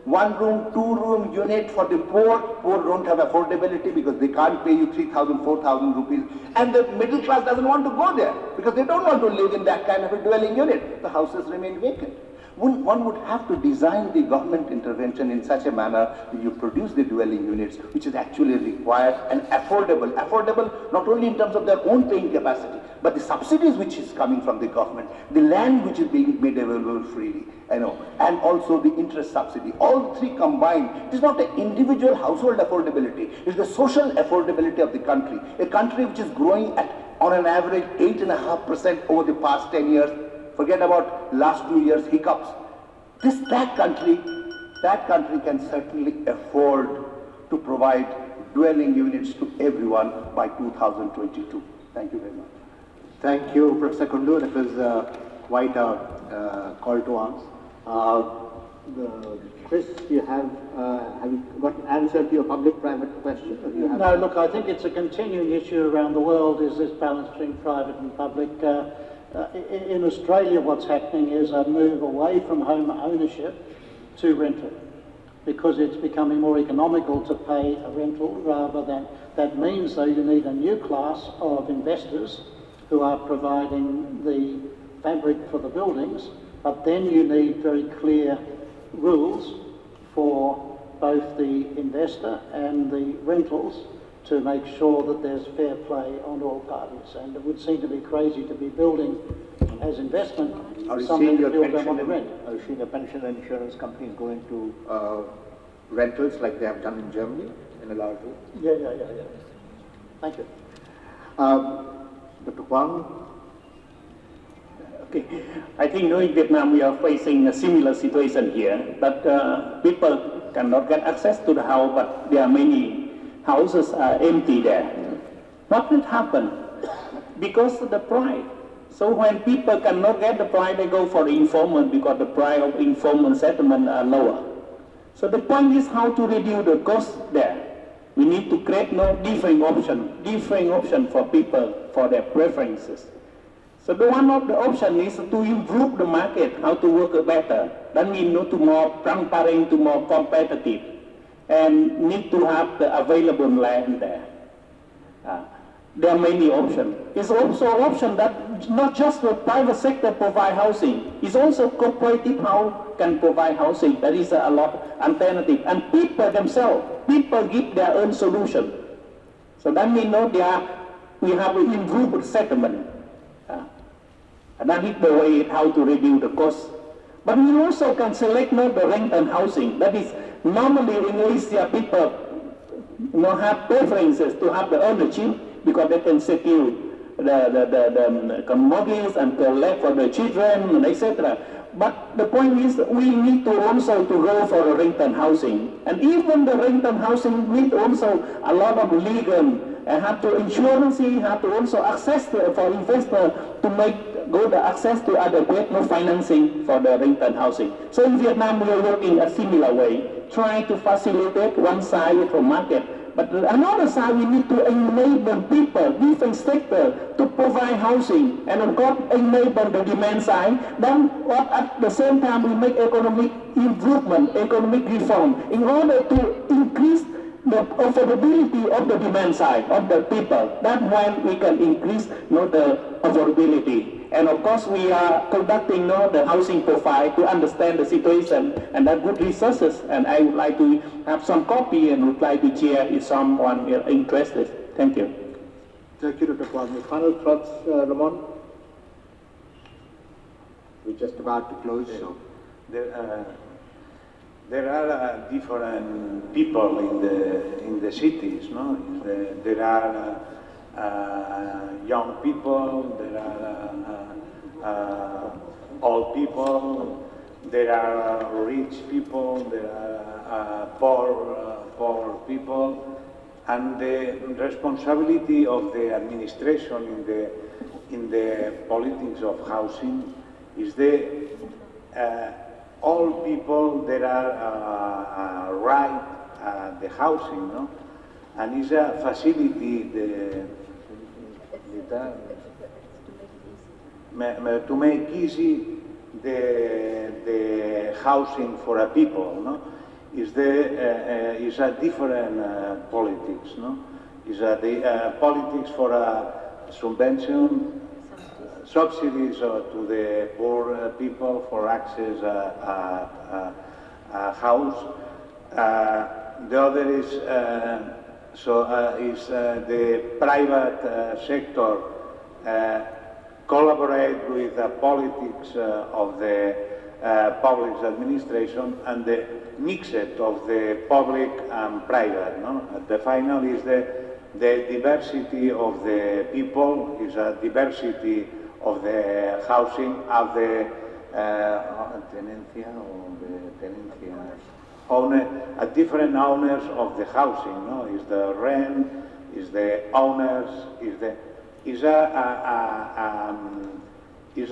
1 room, 2 room unit for the poor. Poor don't have affordability because they can't pay you 3,000, 4,000 rupees. And the middle class doesn't want to go there because they don't want to live in that kind of a dwelling unit. The houses remain vacant. One would have to design the government intervention in such a manner that you produce the dwelling units which is actually required and affordable. Affordable not only in terms of their own paying capacity, but the subsidies which is coming from the government, the land which is being made available freely, and also the interest subsidy. All three combined, it is not an individual household affordability, it is the social affordability of the country. A country which is growing at, on an average, 8.5% over the past 10 years. Forget about last 2 years hiccups. That country can certainly afford to provide dwelling units to everyone by 2022. Thank you very much. Thank you, Professor Kundu. That was quite a call to arms. Chris, have you got an answer to your public-private question? Or do you have No, look, I think it's a continuing issue around the world, is this balance between private and public. In Australia, what's happening is a move away from home ownership to rental, because it's becoming more economical to pay a rental rather than, that means though you need a new class of investors who are providing the fabric for the buildings, but then you need very clear rules for both the investor and the rentals to make sure that there's fair play on all parties. And it would seem to be crazy to be building as investment something to build up on the rent. Are you seeing your pension and insurance companies go into rentals like they have done in Germany in a large way? Yeah. Thank you. Dr. Huang? Okay, I think in Vietnam we are facing a similar situation here, but people cannot get access to the house, but there are many houses are empty there. What will happen? Because of the price. So when people cannot get the price, they go for the installment because the price of installment settlement are lower. So the point is how to reduce the cost there. We need to create different option for people, for their preferences. So one of the options is to improve the market, how to work better. That means to more transparent, to more competitive, and need to have the available land there. There are many options. It's also an option that not just the private sector provide housing, it's also cooperative house can provide housing. There is a lot of alternative. And people themselves, people give their own solution. So that means we have an improved settlement. And that is the way how to reduce the cost. But we also can select the rent and housing. That is, normally in Asia, people have preferences to have the ownership because they can secure the commodities and collect for the children, etc. But the point is, we need to also to go for the rent and housing. And even the rent and housing need also a lot of legal, and have to insurance, have to also access for investor to make go the access to other debt, no financing for the rental housing. So in Vietnam, we are working a similar way, trying to facilitate one side for market. But another side, we need to enable people, different sectors, to provide housing, and of course, enable the demand side. Then, at the same time, we make economic improvement, economic reform, in order to increase the affordability of the demand side of the people. That's when we can increase the affordability. And of course, we are conducting the housing profile to understand the situation and have good resources. And I would like to have some copy and would like to share if someone is interested. Thank you. Thank you, Dr. Kwame. Final thoughts, Ramon? We're just about to close. So. There are different people in the cities, no? There are young people, there are old people, there are rich people, there are poor people, and the responsibility of the administration in the politics of housing is the all people that are right the housing, no? And it's a facility to make easy the housing for a people, no? Is a different politics, no? Is the politics for a subvention. Subsidies to the poor people for access a house. The other is the private sector collaborate with the politics of the public administration and the mix of the public and private. No? The final is the diversity of the people, is a diversity of the housing, of the different owners of the housing. No, is the rent, is the owners, is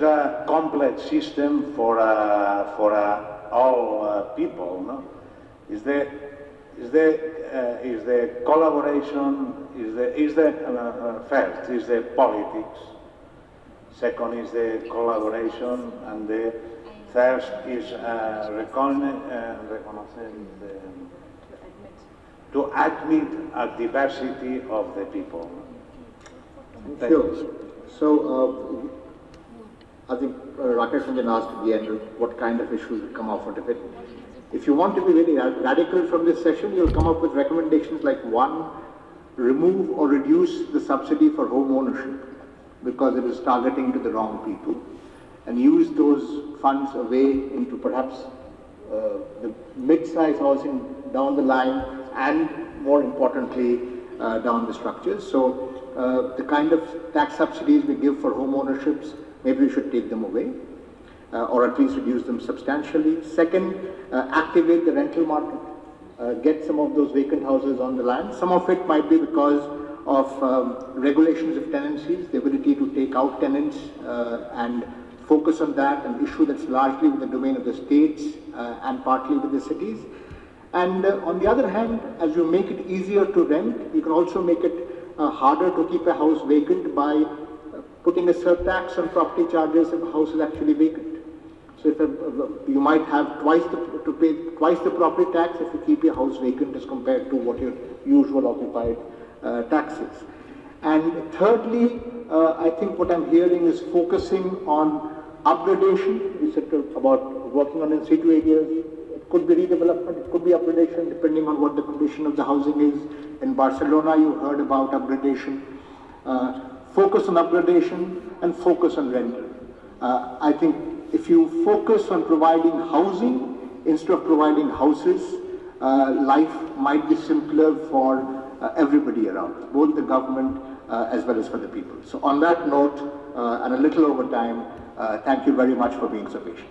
a complex system for all people. No, is the collaboration. First is the politics. Second is the collaboration, and the third is to admit a diversity of the people. Thank you. So, I think Rakesh Ranjan asked at the end what kind of issues will come out of it. If you want to be very radical from this session, you'll come up with recommendations like 1, remove or reduce the subsidy for home ownership, because it is targeting to the wrong people, and use those funds away into perhaps the mid-size housing down the line, and more importantly, down the structures. So the kind of tax subsidies we give for home ownerships, maybe we should take them away, or at least reduce them substantially. Second, activate the rental market, get some of those vacant houses on the land. Some of it might be because of regulations of tenancies, the ability to take out tenants and focus on that, an issue that's largely within the domain of the states and partly with the cities. And on the other hand, as you make it easier to rent, you can also make it harder to keep a house vacant by putting a surtax on property charges if a house is actually vacant. So if you might have to pay twice the property tax if you keep your house vacant as compared to what your usual occupied taxes. And thirdly, I think what I'm hearing is focusing on upgradation. We said about working on in-situ areas. It could be redevelopment, it could be upgradation, depending on what the condition of the housing is. In Barcelona, you heard about upgradation. Focus on upgradation and focus on rental. I think if you focus on providing housing instead of providing houses, life might be simpler for everybody around, both the government as well as for the people. So on that note, and a little over time, thank you very much for being so patient.